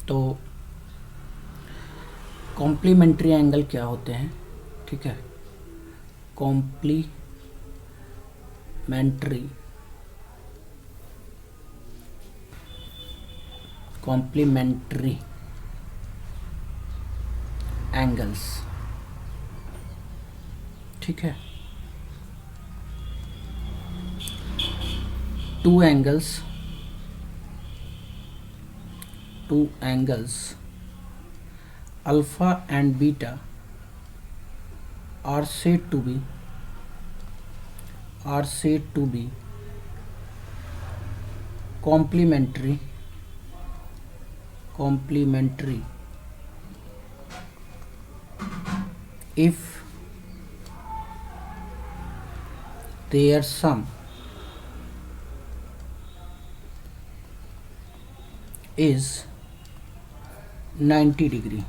तो complementary angle क्या होते हैं, ठीक है। कॉम्प्लीमेंट्री एंगल्स, ठीक है। To angles alpha and beta are said to be complementary if their sum is 90 degree,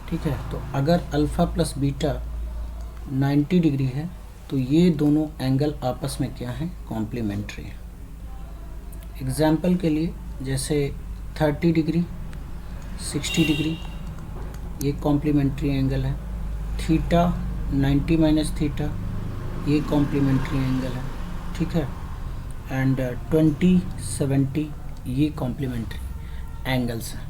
ठीक है। तो अगर अल्फ़ा प्लस बीटा 90 डिग्री है तो ये दोनों एंगल आपस में क्या हैं, कॉम्प्लीमेंट्री है। एग्जाम्पल के लिए जैसे 30 डिग्री 60 डिग्री ये कॉम्प्लीमेंट्री एंगल है, थीटा 90 माइनस थीटा ये कॉम्प्लीमेंट्री एंगल है, ठीक है। एंड 20 70 ये कॉम्प्लीमेंट्री एंगल्स हैं।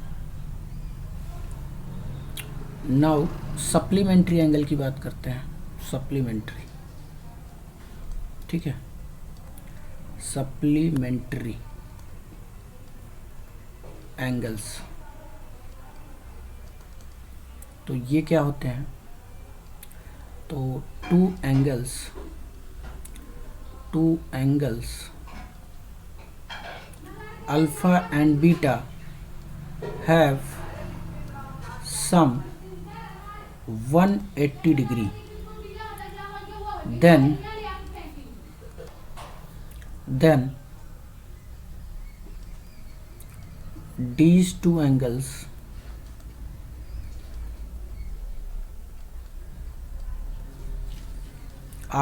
नाउ सप्लीमेंट्री एंगल की बात करते हैं। सप्लीमेंट्री, ठीक है। सप्लीमेंट्री एंगल्स तो ये क्या होते हैं, तो two angles alpha and beta have some 180 degree, then these two angles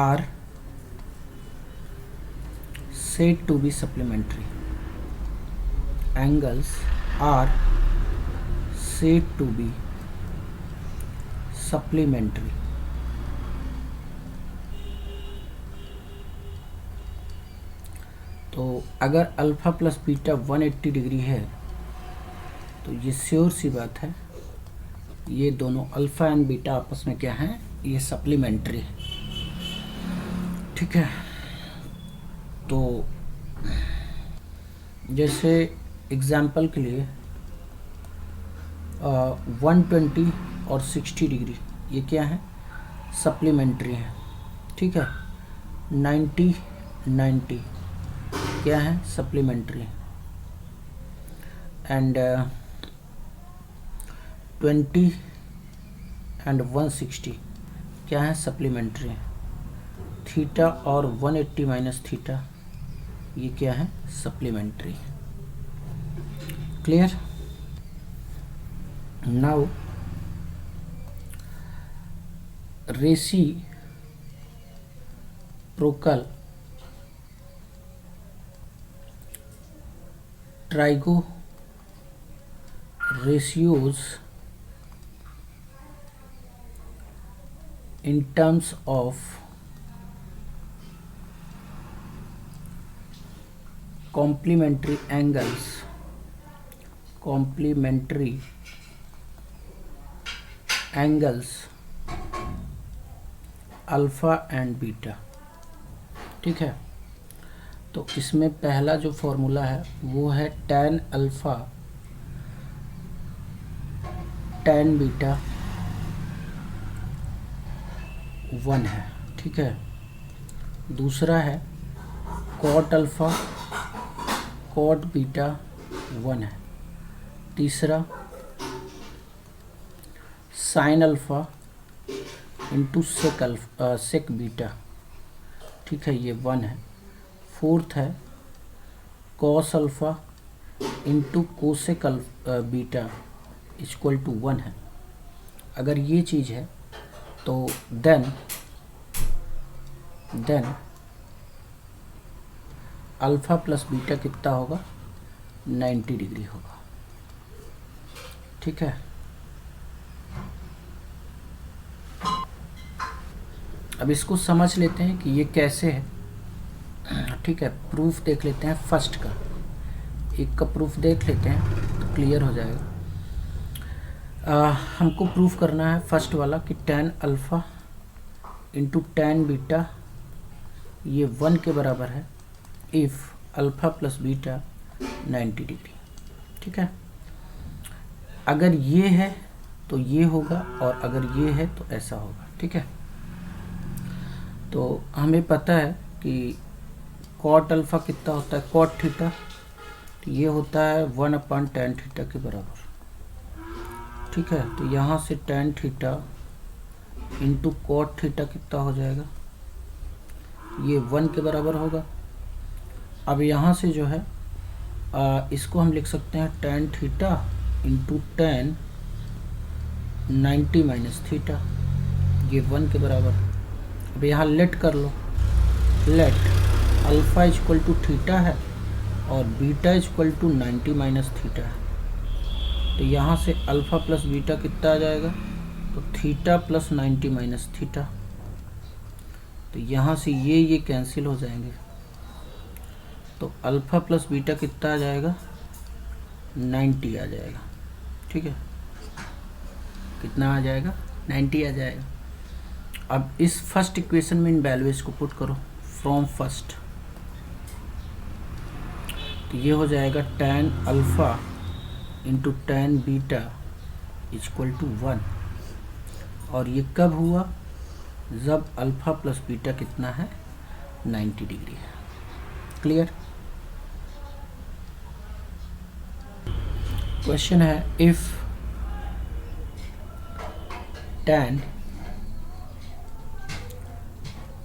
are said to be supplementary. Angles are said to be supplementary. तो अगर अल्फ़ा प्लस बीटा 180 डिग्री है तो ये श्योर सी बात है ये दोनों अल्फ़ा एंड बीटा आपस में क्या हैं, ये सप्लीमेंट्री है, ठीक है। तो जैसे एग्जाम्पल के लिए 120 और 60 डिग्री ये क्या है, सप्लीमेंट्री है, ठीक है। 90 क्या है, सप्लीमेंट्री। एंड 20 एंड 160 क्या है, सप्लीमेंट्री। थीटा और 180 माइनस थीटा ये क्या है, supplementary. Clear. Now reciprocal trigo ratios in terms of complementary angles alpha and beta, ठीक है। तो इसमें पहला जो फॉर्मूला है वो है tan अल्फ़ा tan बीटा 1 है, ठीक है। दूसरा है cot अल्फ़ा cot बीटा 1 है। तीसरा sin alpha into sec beta, ठीक है, ये 1 है। फोर्थ है cos alpha into cosec beta equal to 1 है। अगर ये चीज़ है तो देन अल्फ़ा प्लस बीटा कितना होगा, 90 डिग्री होगा, ठीक है। अब इसको समझ लेते हैं कि ये कैसे है। ठीक है, प्रूफ देख लेते हैं फर्स्ट का, एक का प्रूफ देख लेते हैं तो क्लियर हो जाएगा। हमको प्रूफ करना है फर्स्ट वाला कि tan alpha into tan beta ये 1 के बराबर है if alpha plus beta 90 degree. ठीक है, अगर ये है तो ये होगा और अगर ये है तो ऐसा होगा। ठीक है, तो हमें पता है कि कॉट अल्फ़ा कितना होता है, कॉट थीटा, तो ये होता है 1/tan थीटा के बराबर। ठीक है, तो यहाँ से tan theta into cot theta कितना हो जाएगा, ये 1 के बराबर होगा। अब यहाँ से जो है इसको हम लिख सकते हैं tan theta into tan 90 minus theta, ये 1 के बराबर। अब यहाँ लेट कर लो, let alpha equal to theta है और beta equal to 90 minus theta है। तो यहाँ से अल्फ़ा प्लस बीटा कितना आ जाएगा, तो थीटा प्लस 90 माइनस थीटा। तो यहाँ से ये कैंसिल हो जाएंगे, तो अल्फ़ा प्लस बीटा कितना आ जाएगा, 90 आ जाएगा। ठीक है, कितना आ जाएगा, 90 आ जाएगा। अब इस फर्स्ट इक्वेशन में इन वैल्यूज को पुट करो फ्रॉम फर्स्ट, तो ये हो जाएगा tan alpha into tan beta equal to 1। और ये कब हुआ, जब अल्फ़ा प्लस बीटा कितना है, 90 डिग्री है। क्लियर। क्वेश्चन है if tan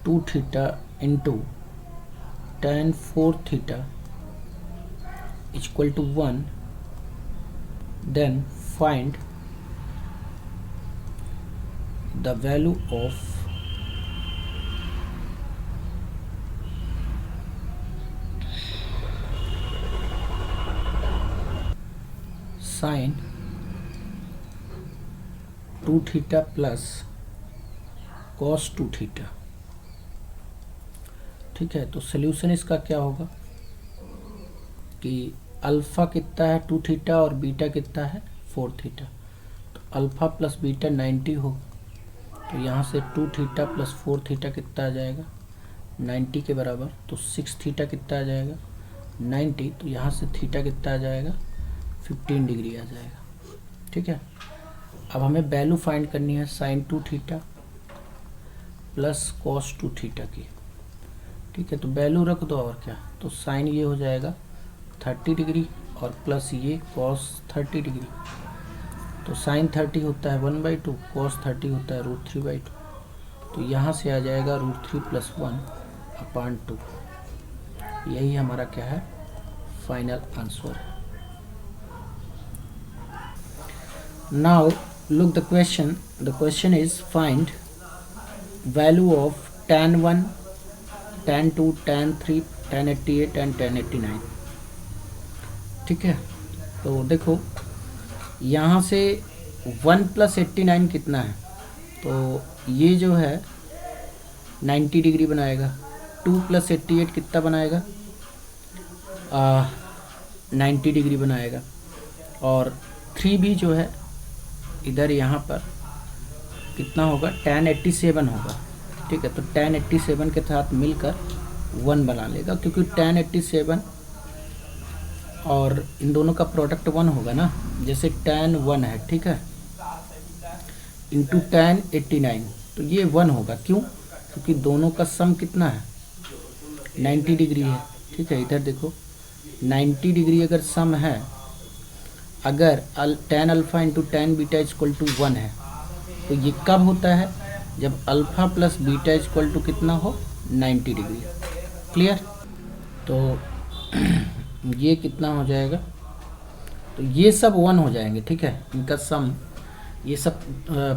2 theta into tan 4 theta equal to 1, then find the value of sin 2 theta plus cos 2 theta. ठीक है, तो सल्यूशन इसका क्या होगा कि अल्फ़ा कितना है 2 थीटा और बीटा कितना है 4 थीटा। तो अल्फ़ा प्लस बीटा 90 हो, तो यहाँ से 2 थीटा प्लस 4 थीटा कितना आ जाएगा, 90 के बराबर। तो 6 थीटा कितना आ जाएगा, 90। तो यहाँ से थीटा कितना आ जाएगा, 15 डिग्री आ जाएगा। ठीक है, अब हमें वैल्यू फाइंड करनी है sine 2 theta plus cos 2 theta की। ठीक है, तो वैल्यू रख दो और क्या, तो साइन ये हो जाएगा 30 डिग्री और प्लस ये कॉस 30 डिग्री। तो साइन 30 होता है 1/2, कॉस 30 होता है √3/2। तो यहाँ से आ जाएगा √3 + 1/2। यही हमारा क्या है, फाइनल आंसर है। Now look the question is find value of tan 1, tan 2, tan 3, tan 88 and tan 89। ठीक है, तो देखो यहाँ से 1 + 89 कितना है, तो ये जो है 90 डिग्री बनाएगा। 2 + 88 कितना बनाएगा, 90 डिग्री बनाएगा। और 3 भी जो है इधर यहाँ पर कितना होगा, tan 87 होगा। ठीक है, तो tan 87 के साथ मिलकर 1 बना लेगा, क्योंकि tan 87 और इन दोनों का प्रोडक्ट 1 होगा ना, जैसे tan 1 है, ठीक है, इंटू tan 89, तो ये 1 होगा। क्यों, क्योंकि दोनों का सम कितना है, 90 डिग्री है। ठीक है, इधर देखो 90 डिग्री अगर सम है, अगर tan alpha into tan beta equal to 1 है, तो ये कब होता है, जब alpha plus beta equal to कितना हो, 90 डिग्री। क्लियर। तो ये कितना हो जाएगा, तो ये सब 1 हो जाएंगे। ठीक है, इनका सम, ये सब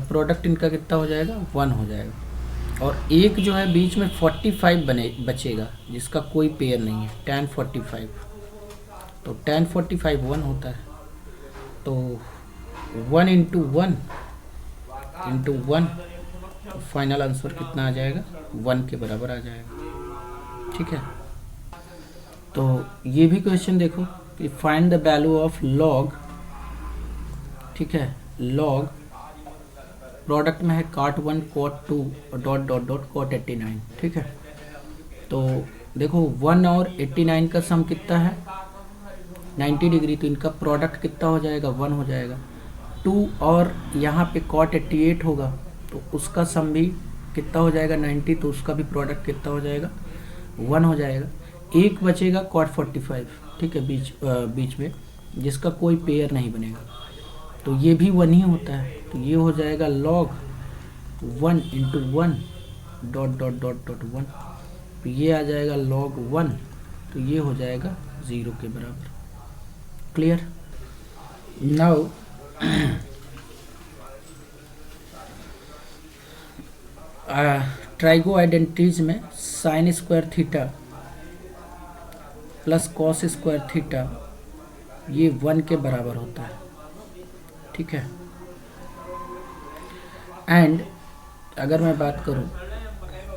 प्रोडक्ट इनका कितना हो जाएगा, 1 हो जाएगा। और एक जो है बीच में 45 बचेगा, जिसका कोई पेयर नहीं है, tan 45। तो tan 45 1 होता है। तो 1 into one into one, final answer कितना आ जाएगा, 1 के बराबर आ जाएगा। ठीक है, तो ये भी क्वेश्चन देखो कि find the value of log, ठीक है, लॉग प्रोडक्ट में है cot 1 cot 2 और डॉट डॉट डॉट cot 89। ठीक है, तो देखो 1 और 89 का सम कितना है 90 डिग्री, तो इनका प्रोडक्ट कितना हो जाएगा 1 हो जाएगा। 2 और यहाँ पे cot 88 होगा तो उसका सम भी कितना हो जाएगा 90, तो उसका भी प्रोडक्ट कितना हो जाएगा 1 हो जाएगा। एक बचेगा cot 45, ठीक है, बीच में जिसका कोई पेयर नहीं बनेगा, तो ये भी 1 ही होता है, तो ये हो जाएगा log 1 into 1 dot dot dot dot 1, तो ये आ जाएगा log 1, तो ये हो जाएगा 0 के बराबर। क्लियर। नाउ ट्राइगो आइडेंटिटीज में sign square theta plus cos square theta ये 1 के बराबर होता है। ठीक है, एंड अगर मैं बात करूं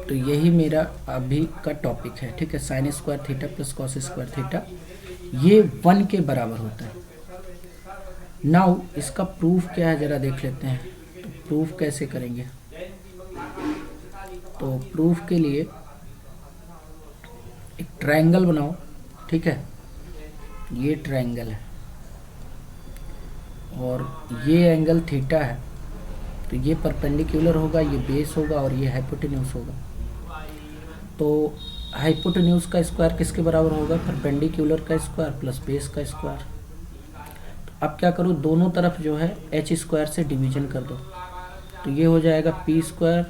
तो यही मेरा अभी का टॉपिक है। ठीक है, sine square theta plus cos square theta ये 1 के बराबर होता है। नाउ इसका प्रूफ क्या है जरा देख लेते हैं। तो प्रूफ कैसे करेंगे, तो प्रूफ के लिए एक ट्रायंगल बनाओ। ठीक है, ये ट्रायंगल है और ये एंगल थीटा है, तो ये परपेंडिकुलर होगा, ये बेस होगा और ये हाइपोटेन्यूज होगा। तो हाइपोटेन्यूज का स्क्वायर किसके बराबर होगा, परपेंडिकुलर का स्क्वायर प्लस बेस का स्क्वायर। तो अब क्या करो, दोनों तरफ जो है एच स्क्वायर से डिवीजन कर दो, तो ये हो जाएगा P square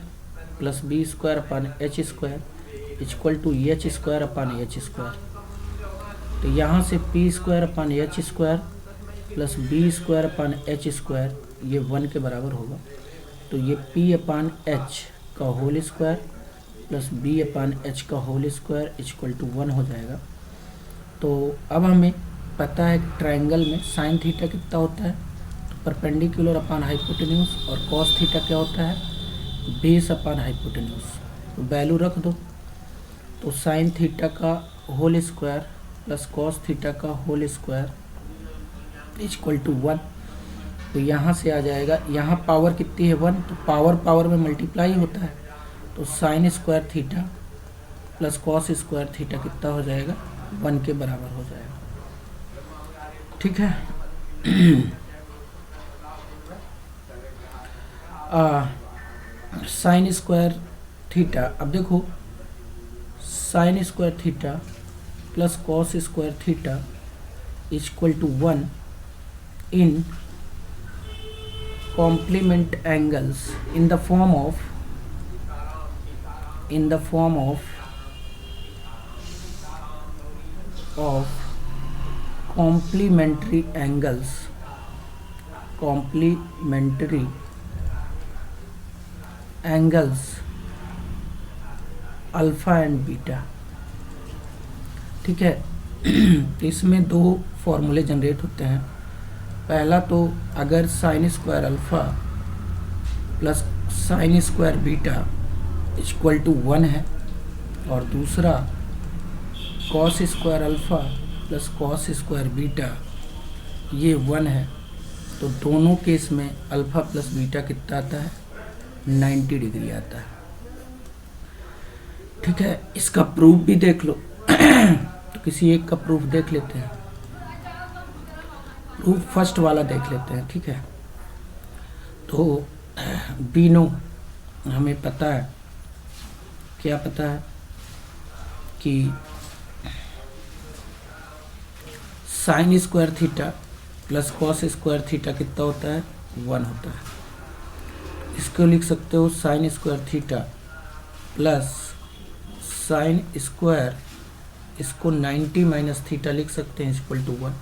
plus B square upon H square equal to H square upon H square. तो यहाँ से P square upon H square plus B square upon H square ये 1 के बराबर होगा। तो ये p अपान एच का whole square plus b upon H का होल स्क्वायर इक्वल टू 1 हो जाएगा। तो अब हमें पता है ट्रायंगल में साइन थीटा कितना होता है, तो परपेंडिकुलर अपान हाइपोटेन्यूज, और कॉस थीटा क्या होता है, बेस अपान हाइपोटेन्यूज। तो वैल्यू रख दो, तो साइन थीटा का whole square plus cos theta का होल स्क्वायर इक्वल टू 1। तो यहाँ से आ जाएगा, यहाँ पावर कितनी है 1, तो पावर पावर में मल्टीप्लाई होता है, तो sign square theta plus cos square theta कितना हो जाएगा 1 के बराबर हो जाएगा। ठीक है, साइन स्क्वायर थीटा, अब देखो sine square theta plus cos square theta equal to 1 in complement angles in the form of complementary angles alpha and beta. ठीक है, इसमें 2 फॉर्मूले जनरेट होते हैं। पहला तो अगर sine square alpha plus sine square beta equal to 1 है, और दूसरा cos square alpha plus cos square beta ये 1 है, तो दोनों केस में अल्फ़ा प्लस बीटा कितना आता है 90 डिग्री आता है। ठीक है, इसका प्रूफ भी देख लो। तो किसी एक का प्रूफ देख लेते हैं, प्रूफ फर्स्ट वाला देख लेते हैं। ठीक है, तो बीनो हमें पता है, क्या पता है कि sign square theta plus cos square theta कितना होता है 1 होता है। इसको लिख सकते हो sign square theta plus sine square, इसको 90 माइनस थीटा लिख सकते हैं इक्वल टू 1।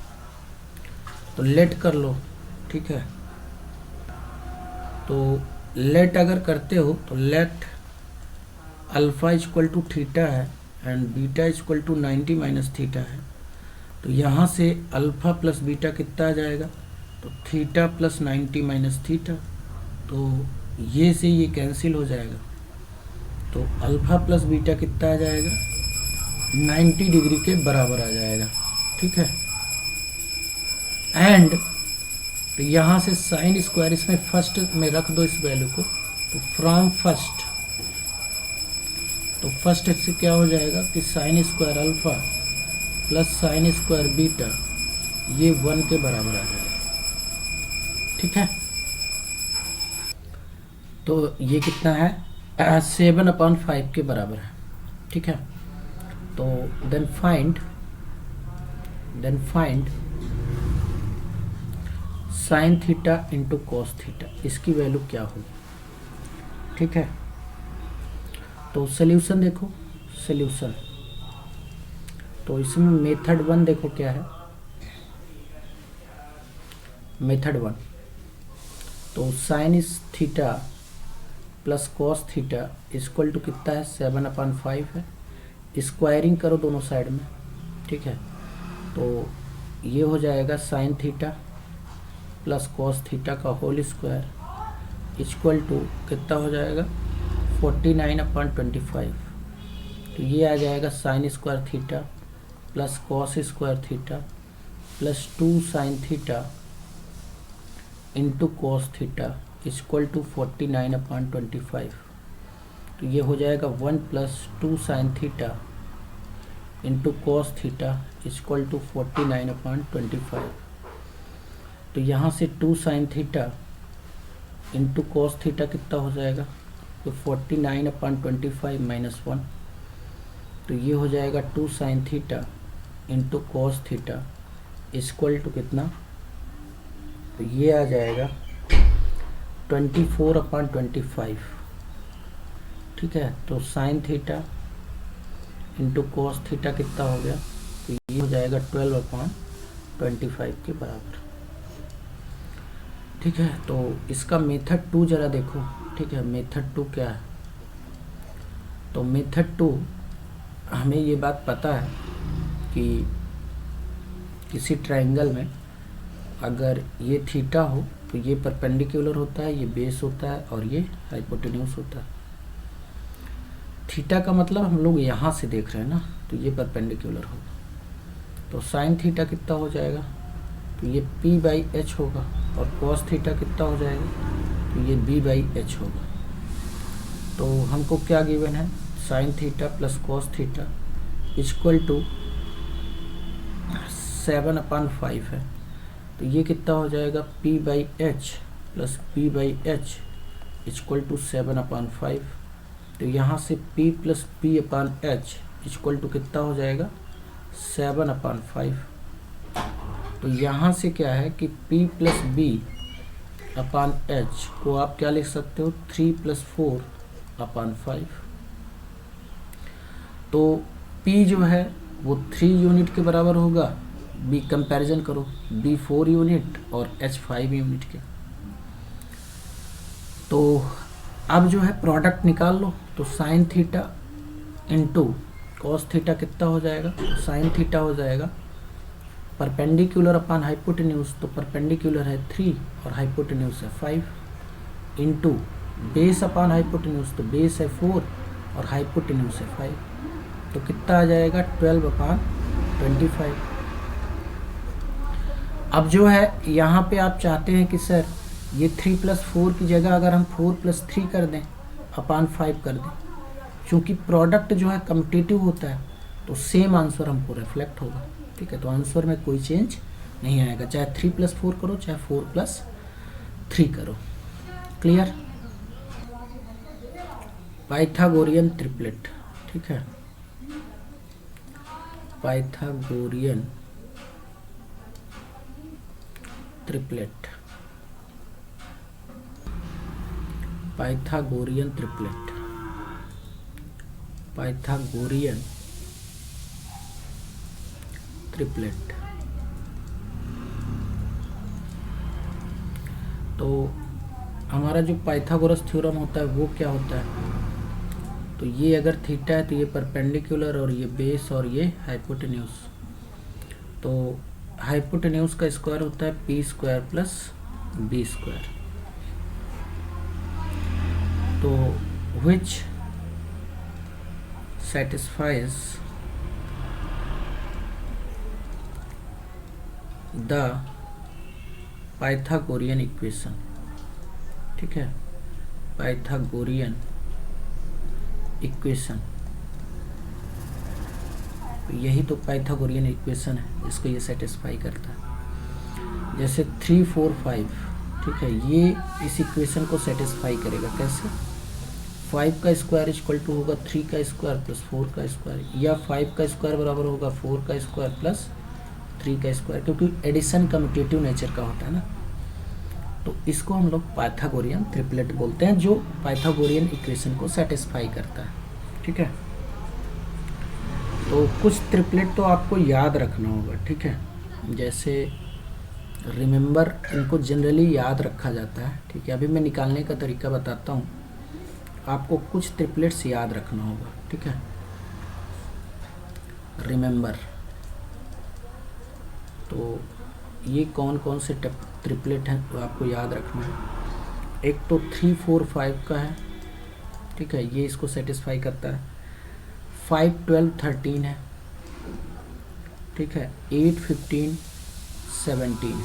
तो लेट कर लो। ठीक है, तो लेट अगर करते हो तो let alpha equal to theta है and beta equal to 90 minus theta है, तो यहाँ से अल्फ़ा प्लस बीटा कितना आ जाएगा तो थीटा प्लस 90 माइनस थीटा, तो ये से ये कैंसिल हो जाएगा, तो अल्फ़ा प्लस बीटा कितना आ जाएगा, 90 डिग्री के बराबर आ जाएगा। ठीक है, एंड तो यहाँ से साइन स्क्वायर इसमें फर्स्ट में रख दो इस वैल्यू को, तो फ्रॉम फर्स्ट, तो फर्स्ट से क्या हो जाएगा कि sign square alpha plus sine square beta ये 1 के बराबर आ जाएगा। ठीक है, तो ये कितना है, 7/5 के बराबर है। ठीक है, तो then find sine theta into cos theta, इसकी वैल्यू क्या होगी। ठीक है, तो सल्यूशन देखो, सल्यूशन तो इसमें मेथड 1 देखो क्या है, मेथड 1, तो sine theta plus cos theta equal to कितना है, 7/5 है। स्क्वायरिंग करो दोनों साइड में। ठीक है, तो ये हो जाएगा sign theta plus cos theta का होल स्क्वायर इक्वल टू कितना हो जाएगा, 49/25। तो ये आ जाएगा sine square theta plus cos square theta plus 2 sine theta into cos theta equal to 49/25। तो ये हो जाएगा 1 plus 2 sine theta into cos theta equal to 49/25। तो यहाँ से 2 sine theta into cos theta कितना हो जाएगा, तो 49/25 माइनस 1, तो ये हो जाएगा 2 sine theta into cos theta equal to कितना, तो ये आ जाएगा 24/25। ठीक है, तो sine theta into cos theta कितना हो गया, तो ये हो जाएगा 12/25 के बराबर। ठीक है, तो इसका मेथड 2 जरा देखो। ठीक है, मेथड 2 क्या है, तो मेथड 2 हमें ये बात पता है कि किसी ट्रायंगल में अगर ये थीटा हो तो ये परपेंडिकुलर होता है, ये बेस होता है और ये हाइपोटेन्यूस होता है। थीटा का मतलब हम लोग यहाँ से देख रहे हैं ना, तो ये परपेंडिकुलर होगा। तो साइन थीटा कितना हो जाएगा, तो ये p/h होगा, और कॉस थीटा कितना हो जाएगा, तो ये b/h होगा। तो हमको क्या गिवन है, sine theta plus cos theta equal to 7/5 है। तो ये कितना हो जाएगा, p/h plus b/h equal to 7/5। तो यहाँ से p plus p/h equal to कितना हो जाएगा, 7/5। तो यहाँ से क्या है कि p प्लस b/h को आप क्या लिख सकते हो, 3 + 4/5। तो p जो है वो 3 यूनिट के बराबर होगा, b कंपैरिजन करो, b 4 यूनिट और h 5 यूनिट के। तो अब जो है प्रोडक्ट निकाल लो, तो sine theta into cos theta कितना हो जाएगा, तो साइन थीटा हो जाएगा परपेंडिकुलर अपॉन हाइपोटेन्यूज, तो परपेंडिकुलर है 3 और हाइपोटेन्यूज है 5 इंटू बेस अपॉन हाइपोटेन्यूज, तो बेस है 4 और हाइपोटेन्यूज है 5, तो कितना आ जाएगा, 12/25। अब जो है यहाँ पे आप चाहते हैं कि सर ये 3 + 4 की जगह अगर हम 4 + 3 कर दें अपॉन 5 कर दें, क्योंकि प्रोडक्ट जो है कम्पिटिटिव होता है तो सेम आंसर हमको रिफ्लेक्ट होगा। ठीक है, तो आंसर में कोई चेंज नहीं आएगा, चाहे 3 + 4 करो चाहे 4 + 3 करो। Clear, Pythagorean triplet. ठीक है, Pythagorean triplet, Pythagorean triplet, Pythagorean triplet. तो हमारा जो पाइथागोरस थ्योरम होता है वो क्या होता है, तो ये अगर थीटा है तो ये परपेंडिकुलर और ये बेस और ये हाइपोटेन्यूज। तो हाइपोटेन्यूज का स्क्वायर होता है P square plus B square. तो which satisfies the Pythagorean equation. ठीक है, पाइथागोरियन इक्वेशन, यही तो पाइथागोरियन इक्वेशन है, इसको ये सेटिस्फाई करता है। जैसे 3 4 5, ठीक है, ये इस इक्वेशन को सेटिस्फाई करेगा। कैसे? 5 का स्क्वायर इक्वल टू होगा 3 का स्क्वायर प्लस 4 का स्क्वायर, या 5 का स्क्वायर बराबर होगा 4 का स्क्वायर प्लस 3 का स्क्वायर, क्योंकि एडिशन कम्यूटेटिव नेचर का होता है ना। तो इसको हम लोग पाइथागोरियन ट्रिपलेट बोलते हैं, जो पाइथागोरियन इक्वेशन को सेटिस्फाई करता है। ठीक है, तो कुछ ट्रिपलेट तो आपको याद रखना होगा। ठीक है, जैसे रिमेंबर, इनको जनरली याद रखा जाता है। ठीक है, अभी मैं निकालने का तरीका बताता हूँ, आपको कुछ ट्रिपलेट्स याद रखना होगा। ठीक है, रिमेंबर, तो ये कौन कौन से ट्रिपलेट हैं तो आपको याद रखना है। एक तो 3 4 5 का है। ठीक है, ये इसको सेटिस्फाई करता है। 5 12 13 है। ठीक है, 8 15 17।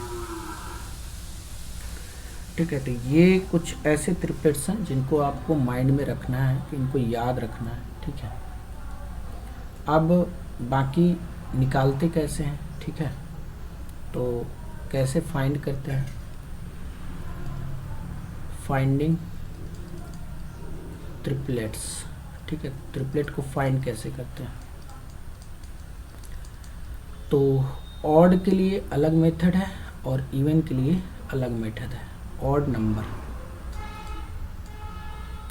ठीक है, तो ये कुछ ऐसे ट्रिपलेट्स हैं जिनको आपको माइंड में रखना है, कि इनको याद रखना है। ठीक है, अब बाकी निकालते कैसे हैं। ठीक है, तो कैसे फाइंड करते हैं, फाइंडिंग ट्रिपलेट्स। ठीक है, ट्रिपलेट को फाइंड कैसे करते हैं। तो ऑड के लिए अलग मेथड है और इवन के लिए अलग मेथड है। ऑड नंबर,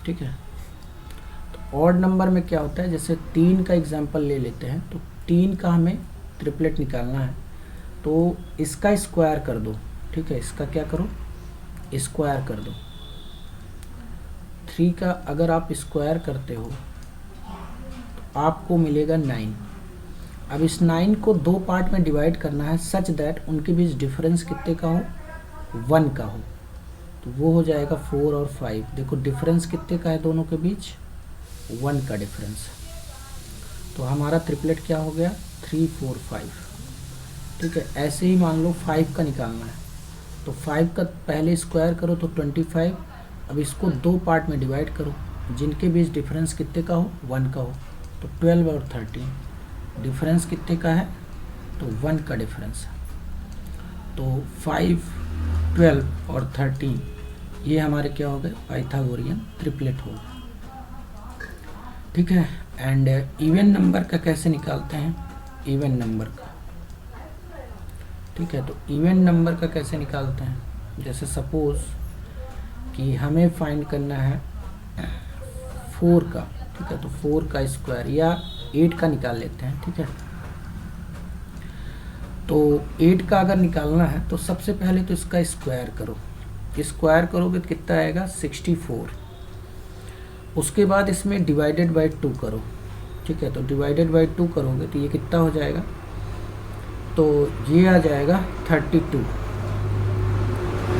ठीक है, तो ऑड नंबर में क्या होता है, जैसे 3 का एग्जांपल ले लेते हैं, तो 3 का हमें ट्रिपलेट निकालना है, तो इसका स्क्वायर कर दो। ठीक है, इसका क्या करो, स्क्वायर कर दो। 3 का अगर आप स्क्वायर करते हो तो आपको मिलेगा 9। अब इस 9 को 2 पार्ट में डिवाइड करना है, सच दैट उनके बीच डिफरेंस कितने का हो, 1 का हो। तो वो हो जाएगा 4 और 5। देखो डिफरेंस कितने का है दोनों के बीच, 1 का डिफरेंस। तो हमारा ट्रिपलेट क्या हो गया, 3 4 5। ठीक है, ऐसे ही मान लो 5 का निकालना है, तो 5 का पहले स्क्वायर करो तो 25। अब इसको 2 पार्ट में डिवाइड करो, जिनके बीच डिफरेंस कितने का हो, 1 का हो। तो 12 और 13, डिफरेंस कितने का है, तो 1 का डिफरेंस है। तो 5 12 और 13 ये हमारे क्या हो गए, पाइथागोरियन ट्रिपलेट हो गए। ठीक है, एंड इवन नंबर का कैसे निकालते हैं, इवन नंबर का। ठीक है, तो इवन नंबर का कैसे निकालते हैं, जैसे सपोज कि हमें फाइंड करना है 4 का। ठीक है, तो 4 का स्क्वायर या 8 का निकाल लेते हैं। ठीक है, तो 8 का अगर निकालना है तो सबसे पहले तो इसका स्क्वायर करो। स्क्वायर करोगे तो कितना आएगा, 64। उसके बाद इसमें डिवाइडेड बाई 2 करो। ठीक है, तो डिवाइडेड बाई 2 करोगे तो ये कितना हो जाएगा, तो ये आ जाएगा 32।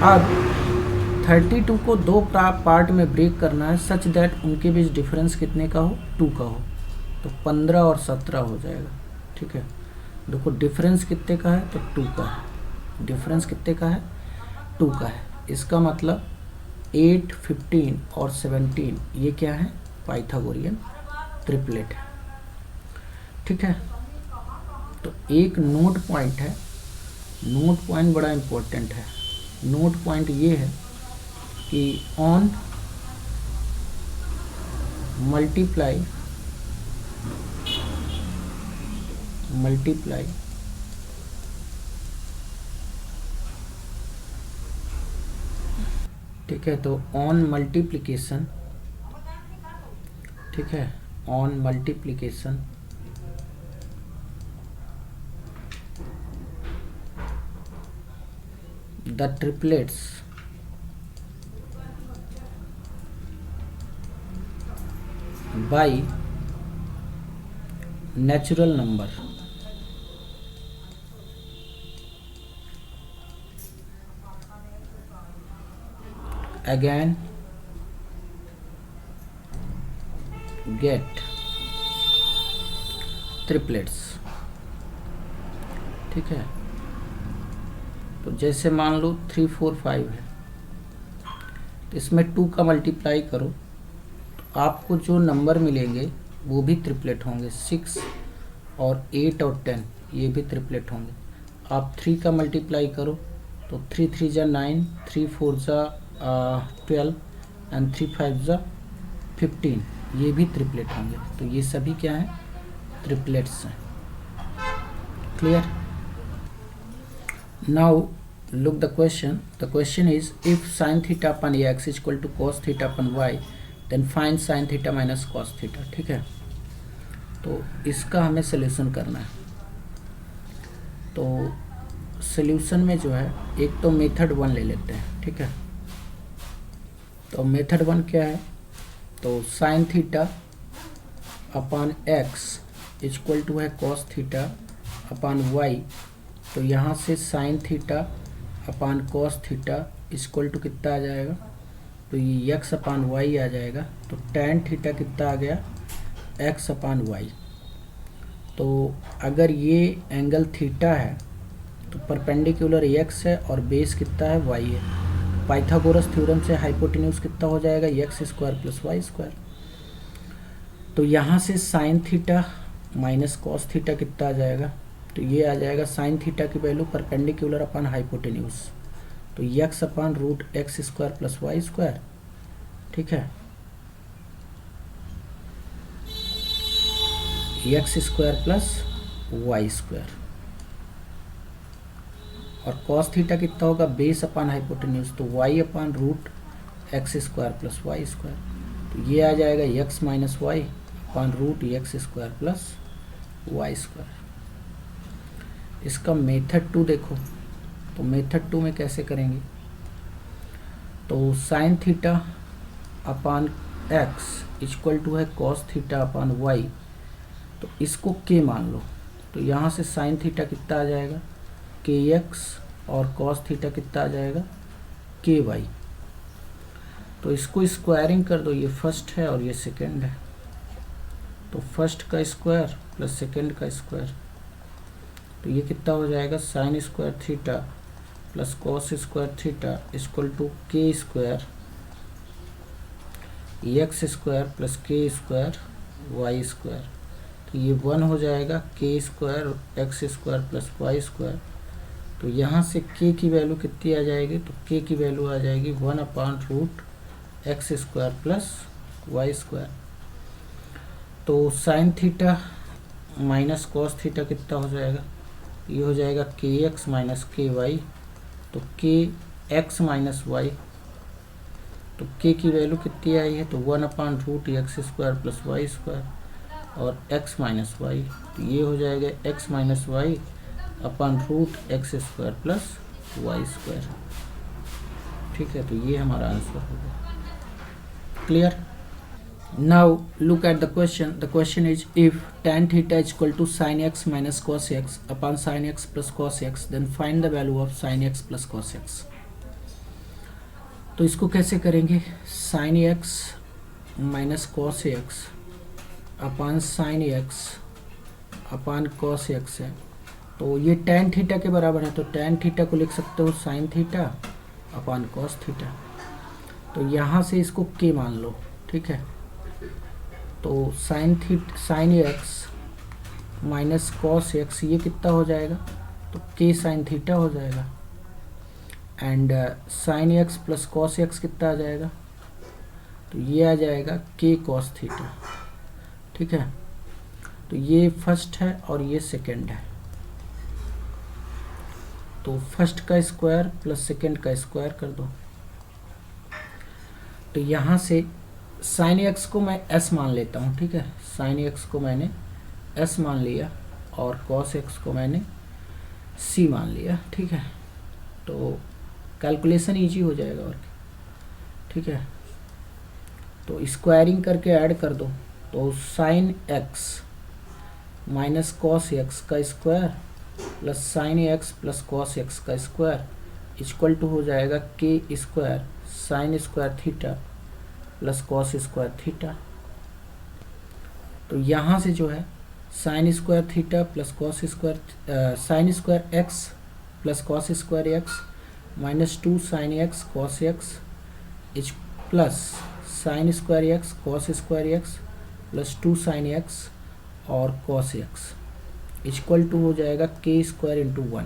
अब 32 को 2 पार्ट में ब्रेक करना है, सच दैट उनके बीच डिफरेंस कितने का हो, 2 का हो। तो 15 और 17 हो जाएगा। ठीक है, देखो डिफरेंस कितने का है, तो 2 का है। डिफरेंस कितने का है, 2 का है। इसका मतलब 8 15 और 17 ये क्या है, पाइथागोरियन ट्रिपलेट है। ठीक है, तो एक नोट पॉइंट है, नोट पॉइंट बड़ा इम्पोर्टेंट है। नोट पॉइंट ये है कि ऑन मल्टीप्लाई ठीक है, तो ऑन मल्टीप्लिकेशन, ठीक है, on multiplication the triplets by natural number, again get triplets। ठीक है, तो जैसे मान लो 3 4 5 है, तो इसमें 2 का मल्टीप्लाई करो तो आपको जो नंबर मिलेंगे वो भी ट्रिपलेट होंगे। 6 और 8 और 10 ये भी ट्रिपलेट होंगे। आप 3 का मल्टीप्लाई करो तो 3 3 जा 9, 3 4 जा 12 एंड 3 5 जा 15, ये भी ट्रिपलेट होंगे। तो ये सभी क्या हैं, ट्रिपलेट्स हैं। Clear? Now look the question is if sin theta upon x is equal to cos theta upon y then find sin theta minus cos theta। ठीक है, तो इसका हमें सॉल्यूशन करना है। तो सॉल्यूशन में जो है एक तो मेथड 1 ले लेते हैं। ठीक है, तो मेथड 1 क्या है, तो sin theta upon x equal to है cos थीटा अपॉन y। तो यहाँ से sin theta upon cos theta equal to कितना आ जाएगा, तो ये x अपान वाई आ जाएगा। तो tan थीटा कितना आ गया, x अपान वाई। तो अगर ये एंगल थीटा है तो परपेंडिकुलर x है और बेस कितना है, y है। पाइथागोरस थ्योरम से हाइपोटेन्यूज कितना हो जाएगा, x square plus Y square. तो यहाँ से sine theta minus cos theta कितना आ जाएगा, तो ये आ जाएगा साइन थीटा की वैल्यू परपेंडिकुलर अपन हाइपोटेन्यूज, तो x upon root x square plus Y square. ठीक है, X square plus Y square. और कॉस थीटा कितना होगा, बेस अपान हाइपोटेन्यूज, तो y upon root x square plus Y square. तो ये आ जाएगा x minus Y upon root x square plus Y square. इसका मेथड 2 देखो, तो मेथड 2 में कैसे करेंगे, तो sine theta upon x equal to है कॉस थीटा अपान y। तो इसको k मान लो, तो यहाँ से साइन थीटा कितना आ जाएगा, kx, और कॉस थीटा कितना आ जाएगा, ky। तो इसको स्क्वायरिंग कर दो, ये फर्स्ट है और ये सेकंड है, तो फर्स्ट का स्क्वायर प्लस सेकंड का स्क्वायर। तो ये कितना हो जाएगा, sine square theta plus cos square theta equal to K square X square plus K square Y square. तो ये 1 हो जाएगा, के square X square plus Y square. तो यहाँ से के की वैल्यू कितनी आ जाएगी, तो के की वैल्यू आ जाएगी 1 upon root x square plus Y square. तो sine theta minus cos theta कितना हो जाएगा, ये हो जाएगा के एक्स माइनस के वाई। तो के एक्स माइनस वाई, तो के की वैल्यू कितनी आई है, तो 1 upon root x square plus Y square और एक्स माइनस वाई। तो ये हो जाएगा X minus Y upon root x square plus Y square. ठीक है, तो ये हमारा आंसर होगा। Clear? Now look at the question. The question is if tan theta is equal to sin x minus cos x upon sin x plus cos x, then find the value of sin x plus cos x। तो इसको कैसे करेंगे, sin x minus cos x upon sin x upon cos x है, तो ये tan theta के बराबर है, तो tan थीटा को लिख सकते हो sin theta upon cos theta. तो यहाँ से इसको k मान लो। ठीक है, तो sine x minus cos x ये कितना हो जाएगा, तो के साइन थीटा हो जाएगा। And sine x plus cos x कितना आ जाएगा, तो ये आ जाएगा के कॉस थीटा। ठीक है, तो ये फर्स्ट है और ये सेकंड है, तो फर्स्ट का स्क्वायर प्लस सेकंड का स्क्वायर कर दो। तो यहाँ से साइन एक्स को मैं s मान लेता हूँ। ठीक है, साइन एक्स को मैंने s मान लिया और कॉस एक्स को मैंने c मान लिया। ठीक है, तो कैलकुलेशन इजी हो जाएगा और ठीक है, तो स्क्वायरिंग करके ऐड कर दो। तो sine x minus cos x का square plus sine x plus cos x का स्क्वायर इक्वल टू हो जाएगा के square sine square theta plus cos square theta. तो यहाँ से जो है sine square theta plus cos square sine square x plus cos square x minus 2 sine x cos x each plus sine square x cos square x plus 2 sine x और cos x equal to हो जाएगा के square into 1।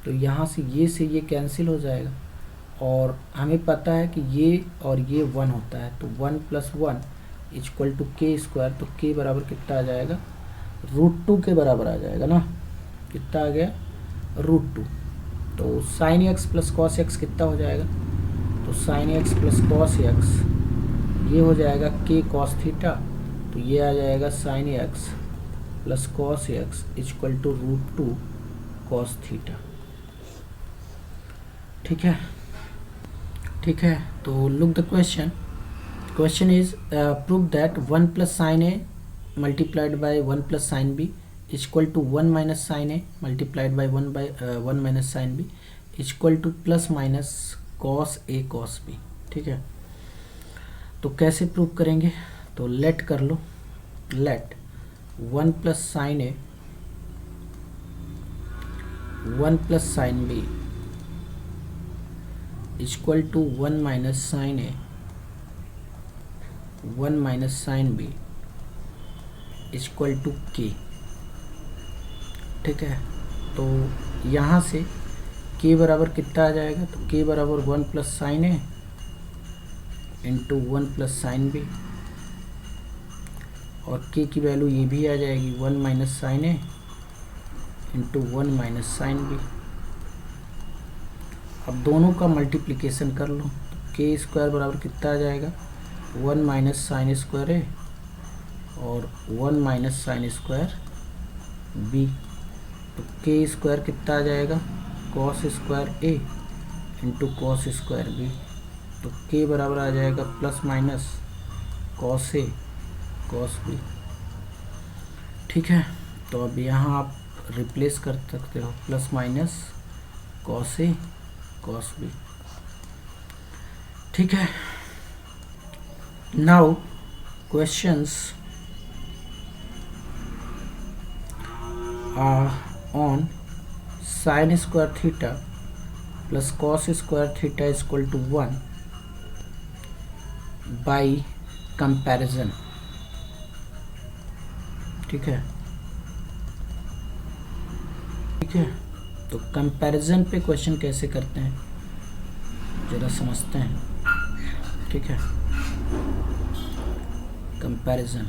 तो यहाँ से ये cancel हो जाएगा और हमें पता है कि ये और ये 1 होता है, तो 1 plus 1 equal to K square. तो के बराबर कितना आ जाएगा, √2 के बराबर आ जाएगा ना। कितना आ गया, √2। तो sine x plus cos x कितना हो जाएगा, तो sine x plus cos x ये हो जाएगा के कॉस थीटा। तो ये आ जाएगा sine x plus cos x equal to √2 cos theta. ठीक है, ठीक है। तो look the question is prove that 1 plus sine A multiplied by 1 plus sine B equal to 1 minus sine A multiplied by 1 minus sine B equal to plus minus cos A cos B. ठीक है, तो कैसे prove करेंगे, तो let कर लो, let 1 plus sine A 1 plus sine B equal to 1 minus sine A 1 minus sine B equal to K. ठीक है, तो यहाँ से के बराबर कितना आ जाएगा, तो के बराबर 1 प्लस साइन ए इंटू 1 प्लस साइन बी और के की वैल्यू ये भी आ जाएगी 1 माइनस साइन ए इंटू 1 माइनस साइन बी। अब दोनों का मल्टीप्लिकेशन कर लो, तो के स्क्वायर बराबर कितना आ जाएगा, 1 माइनस साइन स्क्वायर ए और 1 माइनस साइन स्क्वायर बी। तो के स्क्वायर कितना आ जाएगा, कॉस स्क्वायर ए इंटू कॉस स्क्वायर बी। तो के बराबर आ जाएगा plus minus cos A cos B. ठीक है, तो अब यहाँ आप रिप्लेस कर सकते हो, plus minus cos A cos B. ठीक है, now questions on sine square theta plus cos square theta equal to 1 by comparison. ठीक है, ठीक है। तो कंपैरिजन पे क्वेश्चन कैसे करते हैं जरा समझते हैं। ठीक है, कंपैरिजन,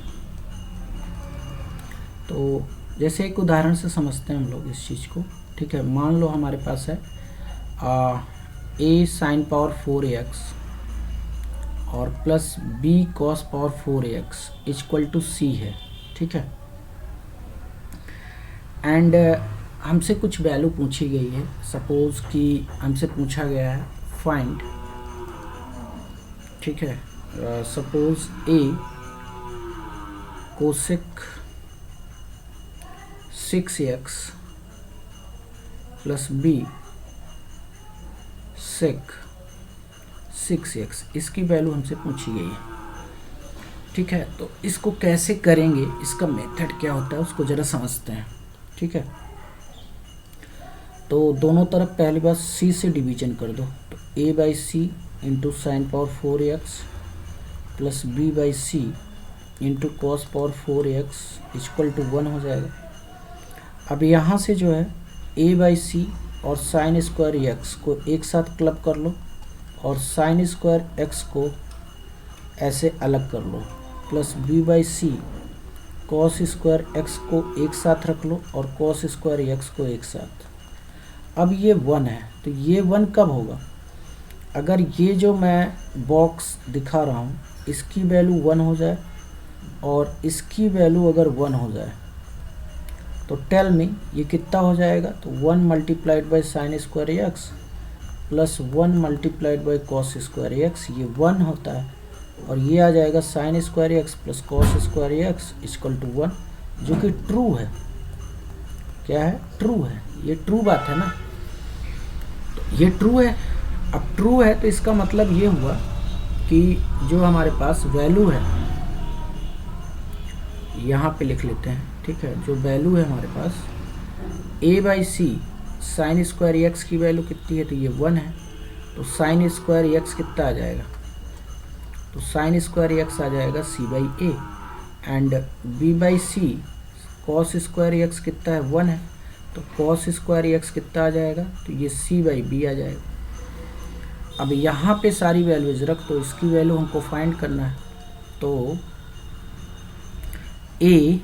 तो जैसे एक उदाहरण से समझते हैं हम लोग इस चीज़ को। ठीक है, मान लो हमारे पास है a साइन पावर 4ax और plus b cos power 4ax equal to c है। ठीक है, एंड हमसे कुछ वैल्यू पूछी गई है। सपोज कि हमसे पूछा गया है फाइंड, ठीक है, suppose a cosec 6x plus b sec 6x, इसकी वैल्यू हमसे पूछी गई है। ठीक है, तो इसको कैसे करेंगे, इसका मेथड क्या होता है उसको ज़रा समझते हैं। ठीक है, तो दोनों तरफ पहली बार c से डिवीजन कर दो, तो a by C into sine power 4x plus b by C into cos power 4x equal to 1 हो जाएगा। अब यहाँ से जो है a बाई सी और साइन स्क्वायर x को एक साथ क्लब कर लो और साइन स्क्वायर x को ऐसे अलग कर लो, plus b by C cos square x को एक साथ रख लो और कॉस स्क्वायर x को एक साथ। अब ये 1 है, तो ये 1 कब होगा, अगर ये जो मैं बॉक्स दिखा रहा हूँ इसकी वैल्यू 1 हो जाए और इसकी वैल्यू अगर 1 हो जाए, तो टेल मी ये कितना हो जाएगा, तो 1 multiplied by sine square x plus 1 multiplied by cos square x, ये 1 होता है और ये आ जाएगा sine square x plus cos square x equal to 1, जो कि ट्रू है। क्या है, ट्रू है, ये ट्रू बात है ना। तो ये ट्रू है, अब ट्रू है तो इसका मतलब ये हुआ कि जो हमारे पास वैल्यू है, यहाँ पे लिख लेते हैं, ठीक है, जो वैल्यू है हमारे पास a/c साइन स्क्वायर एक्स की वैल्यू कितनी है, तो ये 1 है, तो साइन स्क्वायर एक्स कितना आ जाएगा, तो साइन स्क्वायर एक्स आ जाएगा c/a, and b/c cos square x कितना है 1 है, तो कॉस स्क्वायर एक्स कितना आ जाएगा, तो ये c/b आ जाएगा। अब यहाँ पे सारी वैल्यूज रख दो, इसकी वैल्यू हमको फाइंड करना है, तो a,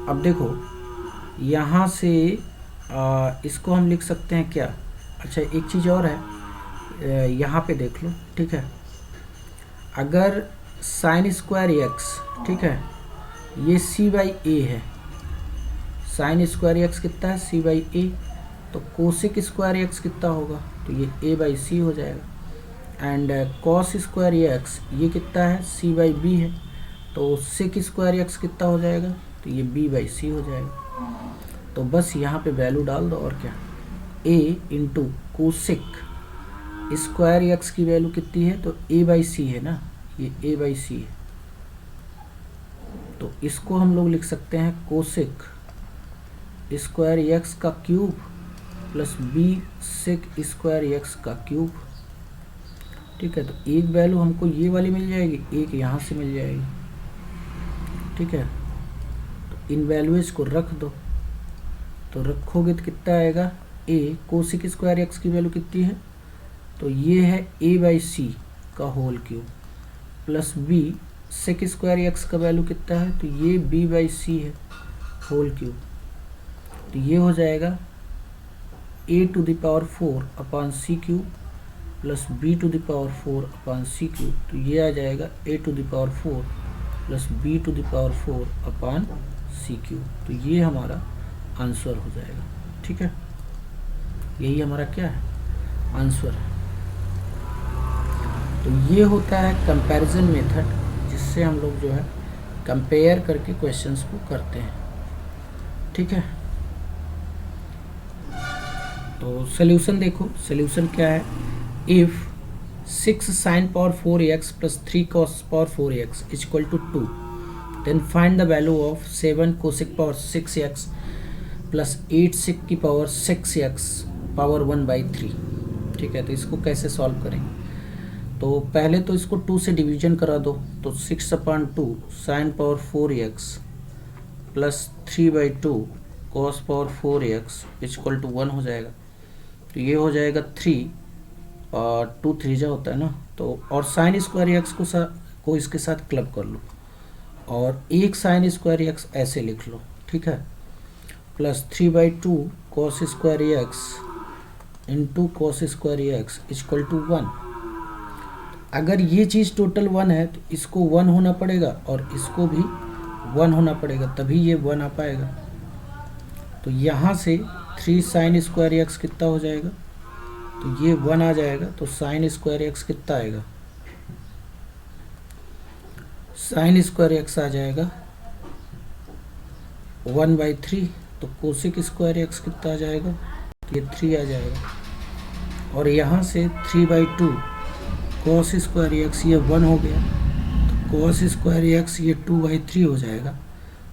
अब देखो यहाँ से इसको हम लिख सकते हैं क्या, अच्छा एक चीज़ और है, यहाँ पे देख लो, ठीक है, अगर साइन स्क्वायर एक्स, ठीक है, ये c/a है, साइन स्क्वायर एक्स कितना है c/a, तो कोसिक स्क्वायर एक्स कितना होगा, तो ये a/c हो जाएगा, एंड कॉस स्क्वायर एक्स ये कितना है c/b है, तो सेक स्क्वायर एक्स कितना हो जाएगा, तो ये b/c हो जाएगा। तो बस यहाँ पे वैल्यू डाल दो, और क्या, a into cosec square x की वैल्यू कितनी है, तो a/c है ना, ये a/c है, तो इसको हम लोग लिख सकते हैं कोसिक स्क्वायर एक्स का cube plus b sec square x का क्यूब, ठीक है। तो एक वैल्यू हमको ये वाली मिल जाएगी, एक यहाँ से मिल जाएगी, ठीक है। तो इन वैल्यूज को रख दो, तो रखोगे तो कितना आएगा, a कोसिक स्क्वायर एक्स की वैल्यू कितनी है, तो ये है a/c का whole cube, plus b sec square x का वैल्यू कितना है, तो ये b/c है होल क्यूब, तो ये हो जाएगा a⁴ upon c cube plus b⁴ upon c cube, तो ये आ जाएगा a⁴ plus b⁴ upon c cube, तो ये हमारा आंसर हो जाएगा, ठीक है, यही हमारा क्या है, आंसर है। तो ये होता है कंपैरिजन मेथड, जिससे हम लोग जो है कंपेयर करके क्वेश्चंस को करते हैं, ठीक है। तो सॉल्यूशन देखो, सॉल्यूशन क्या है, if 6 sin power 4x plus 3 cos power 4x is equal to 2, then find the value of 7 cosec power 6x plus 8 sec की पावर 6x पावर 1/3, ठीक है। तो इसको कैसे सॉल्व करेंगे, तो पहले तो इसको 2 से डिवीजन करा दो, तो 6/2 sin power 4x plus 3/2 cos power 4x equal to 1 हो जाएगा, तो ये हो जाएगा 3 और 2 3 जा होता है ना, तो और साइन स्क्वायर एक्स को इसके साथ क्लब कर लो, और एक साइन स्क्वायर एक्स ऐसे लिख लो, ठीक है, plus 3/2 cos square x into cos square x equal to 1। अगर ये चीज़ टोटल 1 है तो इसको 1 होना पड़ेगा और इसको भी 1 होना पड़ेगा, तभी ये 1 आ पाएगा। तो यहाँ से 3 साइन स्क्वायर एक्स कितना हो जाएगा, तो ये 1 आ जाएगा, तो साइन स्क्वायर एक्स कितना आएगा, साइन स्क्वायर एक्स आ जाएगा 1/3, तो कोसिक स्क्वायर एक्स कितना आ जाएगा, ये 3 आ जाएगा, और यहाँ से 3/2 कॉस स्क्वायर एक्स ये 1 हो गया, तो कॉस स्क्वायर एक्स ये 2/3 हो जाएगा,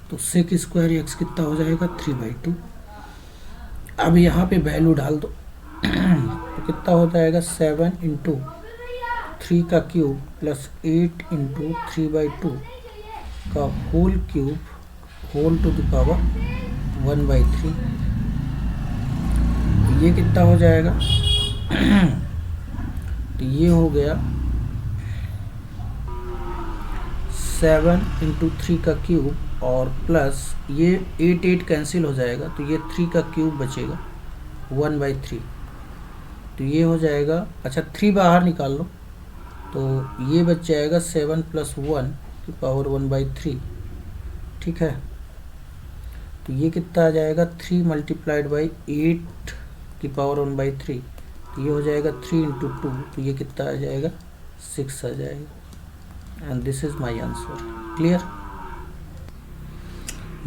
तो सेक स्क्वायर एक्स कितना हो जाएगा 3/2। अब यहाँ पे वैल्यू डाल दो तो कितना हो जाएगा 7 × 3 का क्यूब प्लस 8 × 3/2 का whole cube whole to the power 1/3, तो ये कितना हो जाएगा तो ये हो गया 7 × 3 का क्यूब और प्लस ये 8 कैंसिल हो जाएगा, तो ये 3 का क्यूब बचेगा 1/3, तो ये हो जाएगा, अच्छा 3 बाहर निकाल लो, तो ये बच जाएगा 7 + 1 की पावर 1/3, ठीक है। तो ये कितना आ जाएगा 3 × 8 की पावर 1/3, तो ये हो जाएगा 3 × 2, तो ये कितना आ जाएगा 6 आ जाएगा, and this is my answer. Clear?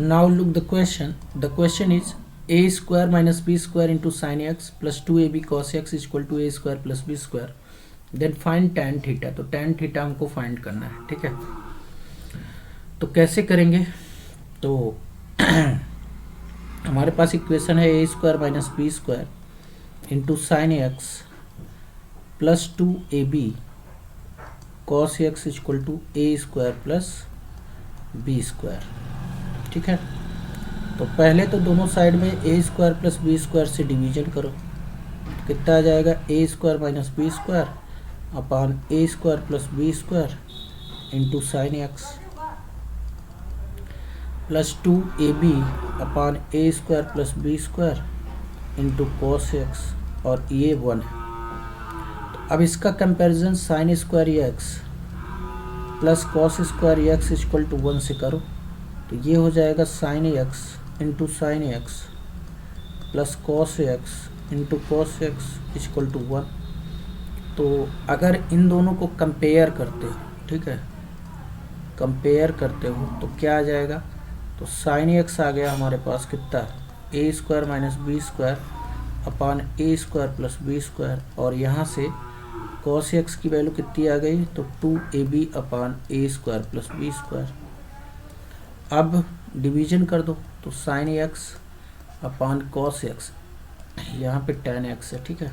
Now look the question is A square minus B square into sine x plus 2ab cos x equal to A square plus B square, then find tan theta. तो tan theta हमको find करना है, ठीक है। तो कैसे करेंगे, तो हमारे पास इक्वेशन है A square minus B square into sine x plus 2ab cos x equal to A square plus B square, ठीक है। तो पहले तो दोनों साइड में A square plus B square से डिवीजन करो, तो कितना आ जाएगा ए square minus B square upon ए square plus B square into sine x plus 2ab upon ए square plus B square into cos x, और ये 1 है। तो अब इसका comparison sine square x plus cos square x equal to 1 से करो, तो ये हो जाएगा sine x into sine x plus cos X into cos x equal to 1। तो अगर इन दोनों को कंपेयर करते हो, ठीक है, कंपेयर करते हो तो क्या आ जाएगा, तो साइन एक्स आ गया हमारे पास कितना, A square minus B square upon A square plus B square, और यहाँ से कॉस एक्स की वैल्यू कितनी आ गई, तो 2ab अपॉन ए स्क्वायर प्लस बी स्क्वायर। अब डिवीजन कर दो, तो sine x upon cos x, यहाँ पे tan एक्स है, ठीक है,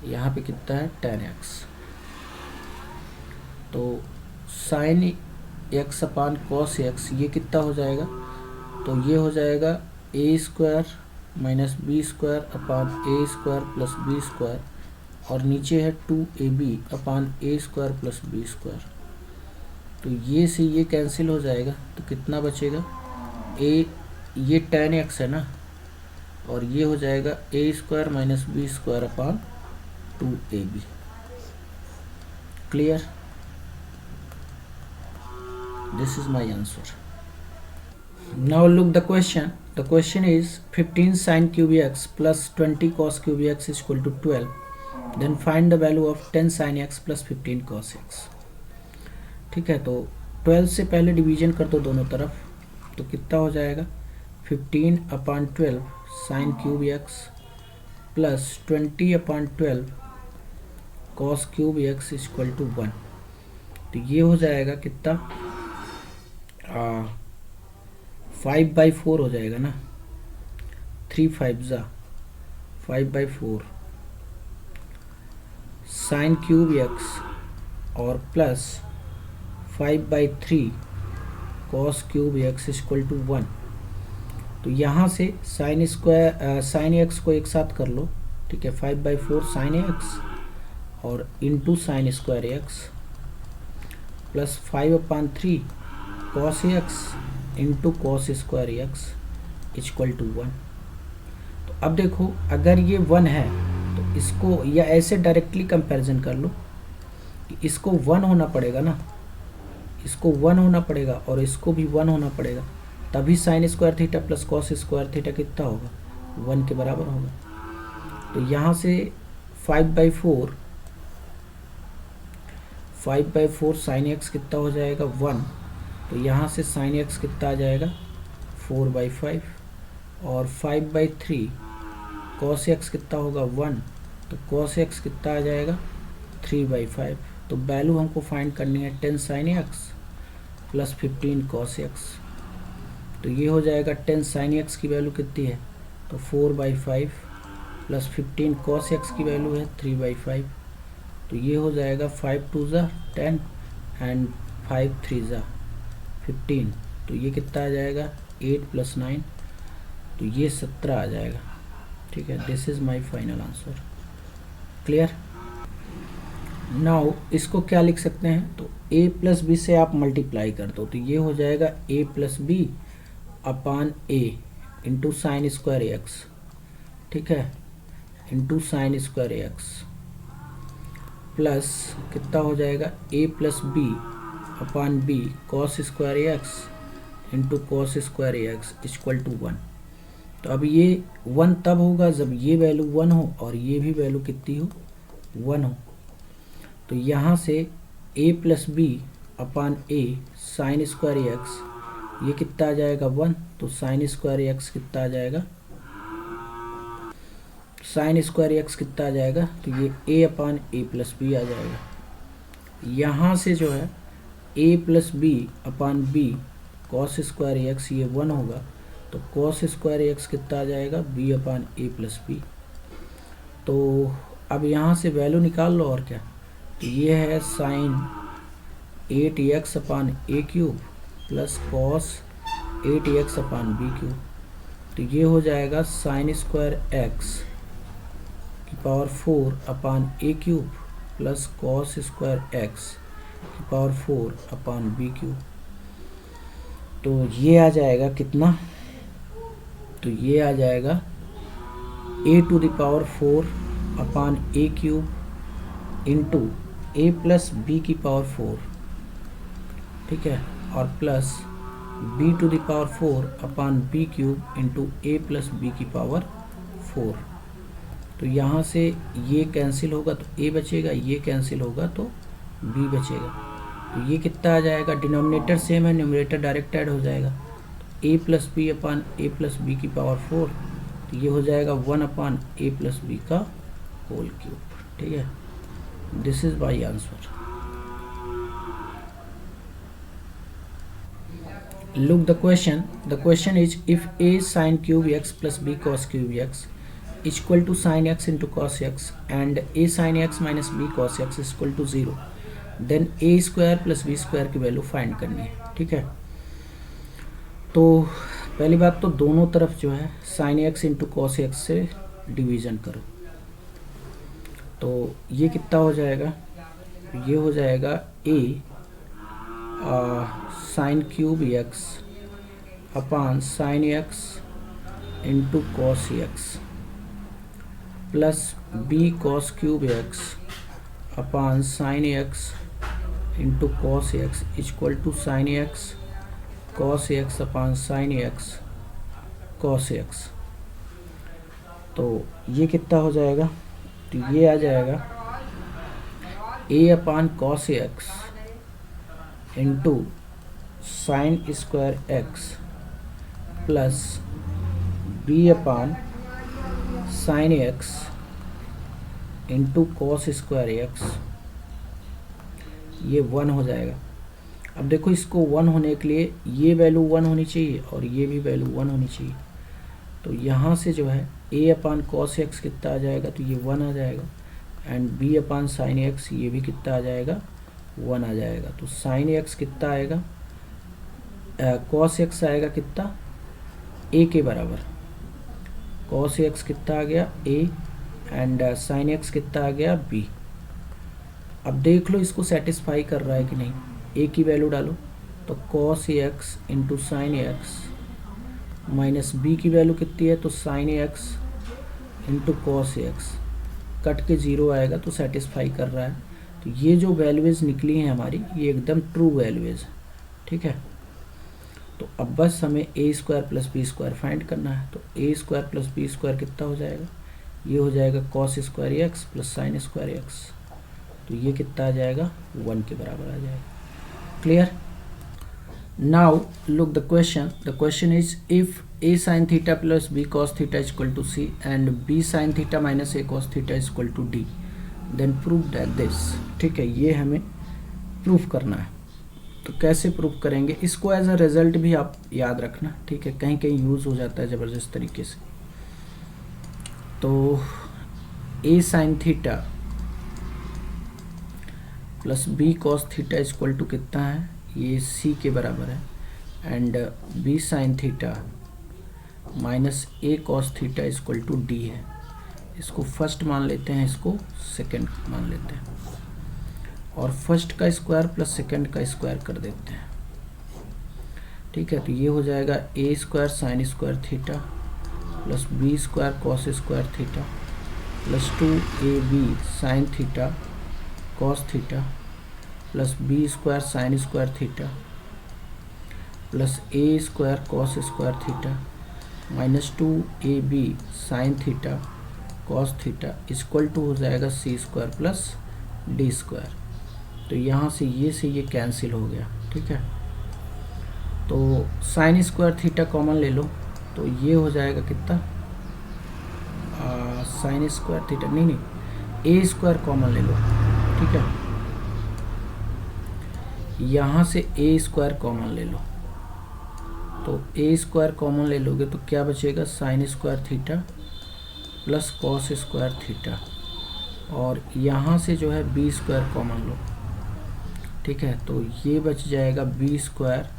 यहाँ पे कितना है tan एक्स, तो sine x upon cos x ये कितना हो जाएगा, तो ये हो जाएगा ए square minus B square upon ए स्क्वायर प्लस बी स्क्वायर, और नीचे है 2ab अपॉन ए स्क्वायर प्लस बी स्क्वायर। तो ये से ये कैंसिल हो जाएगा, तो कितना बचेगा, ये tan एक्स है ना, और ये हो जाएगा ए square minus B square upon 2ab। Clear, this is my answer. Now look the question. The question is 15 sin cube x plus 20 cos cube x is equal to 12, then find the value of 10 sin x plus 15 cos x। ठीक है, तो 12 से पहले division कर दो दोनों तरफ, तो कितना हो जाएगा 15 upon 12 sine cube X plus 20 upon 12 cos cube X equal to 1। तो ये हो जाएगा कितना, 5/4 हो जाएगा ना, 3 5 जा 5/4 साइन क्यूब एक्स और plus 5/3 cos cube X equal to 1। तो यहाँ से साइन स्क्वायर साइन एक्स को एक साथ कर लो, ठीक है, 5/4 साइन एक्स और into sine square x plus 5/3 cos X into cos square x equal to 1। तो अब देखो अगर ये 1 है तो इसको, या ऐसे डायरेक्टली कंपैरिजन कर लो कि इसको 1 होना पड़ेगा ना, इसको 1 होना पड़ेगा और इसको भी 1 होना पड़ेगा, तभी sign square theta plus cos square theta कितना होगा, 1 के बराबर होगा। तो यहाँ से 5/4 साइन एक्स कितना हो जाएगा 1, तो यहाँ से साइन एक्स कितना आ जाएगा 4/5, और 5/3 कॉस एक्स कितना होगा 1, तो कॉस एक्स कितना आ जाएगा 3/5। तो वैल्यू हमको फाइंड करनी है 10 sine x plus 15 cos X. तो ये हो जाएगा 10 साइन एक्स की वैल्यू कितनी है, तो 4/5 प्लस 15 कॉस एक्स की वैल्यू है 3/5। तो ये हो जाएगा 5 2 ज़ा 10 एंड 5 3 ज़ा 15। तो ये कितना आ जाएगा 8 + 9, तो ये 17 आ जाएगा। ठीक है, this is my final answer. Clear. Now इसको क्या लिख सकते हैं, तो a + b से आप मल्टीप्लाई कर दो, तो ये हो जाएगा a + b upon a into sine square X, ठीक है, into sine square x plus कितना हो जाएगा a + b upon b cos square x into cos square x equal to 1। तो अब ये 1 तब होगा जब ये वैल्यू 1 हो और ये भी वैल्यू कितनी हो 1 हो। तो यहाँ से a + b upon a sign square x ये कितना आ जाएगा 1, तो साइन स्क्वायर एक्स कितना आ जाएगा, साइन स्क्वायर एक्स कितना आ जाएगा, तो ये a upon A plus b आ जाएगा। यहाँ से जो है a plus B upon b cos square x ये 1 होगा, तो कॉस स्क्वायर एक्स कितना आ जाएगा, b अपान ए प्लस बी। तो अब यहाँ से वैल्यू निकाल लो और क्या, तो ये है साइन 8x अपान ए cube plus cos 8x upon B cube. तो ये हो जाएगा साइन स्क्वायर एक्स की पावर 4 अपान ए cube plus cos square x की पावर 4 अपान बी क्यूब। तो ये आ जाएगा कितना, तो ये आ जाएगा a to the power 4 upon A cube into A plus B की पावर 4, ठीक है, और plus b to the power 4 upon B cube into A plus B की पावर 4। तो यहाँ से ये कैंसिल होगा तो a बचेगा, ये कैंसिल होगा तो b बचेगा। तो ये कितना आ जाएगा, डिनोमिनेटर सेम है, न्यूमरेटर डायरेक्ट ऐड हो जाएगा, तो a plus B upon A plus B की पावर 4, तो ये हो जाएगा 1 अपान ए प्लस बी का होल क्यूब। ठीक है, this is my answer. Look the question. The question is if a sin cube x plus b cos cube x is equal to sin x into cos x and a sin x minus b cos x is equal to 0, then a square plus b square की value find करनी है। ठीक है, तो पहली बात तो दोनों तरफ जो है sin x into cos x से डिवीज़न करो। तो ये कितना हो जाएगा, ये हो जाएगा a sine cube X upon sine x into cos X plus B cos cube X upon sine x into cos x equal to sine x cos X upon sine x cos X. तो ये कितना हो जाएगा, तो ये आ जाएगा a upon cos X into sine square x plus B upon sine x into cos square x, ये 1 हो जाएगा। अब देखो इसको 1 होने के लिए ये वैल्यू 1 होनी चाहिए और ये भी वैल्यू 1 होनी चाहिए। तो यहाँ से जो है a अपान कॉस एक्स कितना आ जाएगा, तो ये 1 आ जाएगा, and b upon sine x ये भी कितना आ जाएगा, 1 आ जाएगा। तो साइन एक्स कितना आएगा, कॉस एक्स आएगा कितना, a के बराबर, कॉस एक्स कितना आ गया a एंड साइन एक्स कितना आ गया b। अब देख लो इसको सेटिस्फाई कर रहा है कि नहीं, a की वैल्यू डालो, तो cos X into sine x minus b की वैल्यू कितनी है, तो sine x into cos x, cut के 0 आएगा तो सेटिस्फाई कर रहा है। तो ये जो वैल्यूज़ निकली हैं हमारी ये एकदम ट्रू वैल्यूज़। ठीक है, तो अब बस हमें a square plus B square find करना है। तो a square plus B square कितना हो जाएगा, ये हो जाएगा cos square x plus sine square X, तो ये कितना आ जाएगा, 1 के बराबर आ जाएगा। Clear. Now look the question is if a sin theta plus b cos theta is equal to c and b sin theta minus a cos theta is equal to d, then prove that this. ठीक है, ये हमें proof करना है। तो कैसे proof करेंगे, इसको एज अ रिजल्ट भी आप याद रखना। ठीक है, कहीं कहीं यूज़ हो जाता है ज़बरदस्त तरीके से। तो a sin theta plus b cos theta is equal to कितना है, ये c के बराबर है, and b sin theta minus a cos theta is equal to d है। इसको फर्स्ट मान लेते हैं, इसको सेकंड मान लेते हैं, और फर्स्ट का स्क्वायर प्लस सेकंड का स्क्वायर कर देते हैं। ठीक है, तो ये हो जाएगा a square sine square theta plus b square cos square theta plus 2ab sine theta cos theta plus b square sine square theta plus a square cos square theta minus 2ab sine theta cos theta equal to हो जाएगा c square plus d square. तो यहाँ से ये cancel हो गया। ठीक है, तो साइन स्क्वायर थीटा कॉमन ले लो, तो ये हो जाएगा कितना, साइन स्क्वायर थीटा नहीं, ए स्क्वायर कॉमन ले लो, ठीक है। यहाँ से ए स्क्वायर कॉमन ले लो, तो ए स्क्वायर कॉमन ले लोगे तो क्या बचेगा, sign square theta plus cos square theta, और यहाँ से जो है बी स्क्वायर कॉमन लो, ठीक है। तो ये बच जाएगा b square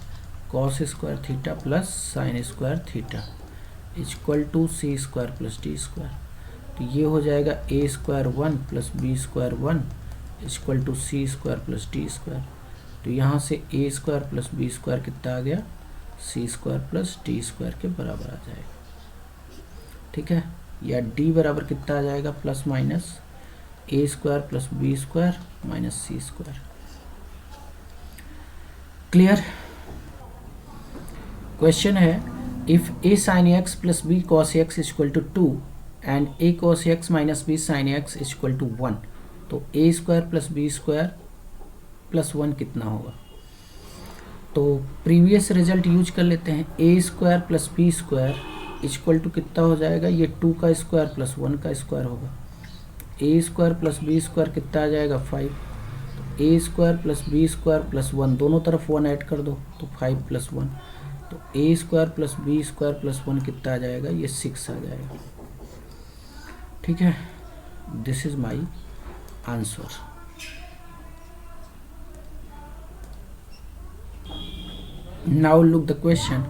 cos square theta plus sine square theta equal to C square plus D square. तो ये हो जाएगा ए square 1 plus B square 1 equal to C square plus D square. तो यहाँ से a square plus B square कितना आ गया, c square plus D square के बराबर आ जाएगा, ठीक है। या डी बराबर कितना आ जाएगा, plus minus a square plus B square minus c square. Clear. Question है if a sine x plus B cos x equal to 2 and a cos x minus b sine x equal to 1, तो a square plus B square plus 1 कितना होगा। तो previous result use कर लेते हैं, a square plus B square equal to कितना हो जाएगा, ये 2 का स्क्वायर प्लस 1 का स्क्वायर होगा। A square plus B square कितना आ जाएगा 5, तो a square plus B square plus 1 दोनों तरफ 1 ऐड कर दो तो 5 प्लस 1, तो a square plus B square plus 1 कितना आ जाएगा, ये 6 आ जाएगा, ठीक है। This is my answer. Now look the question.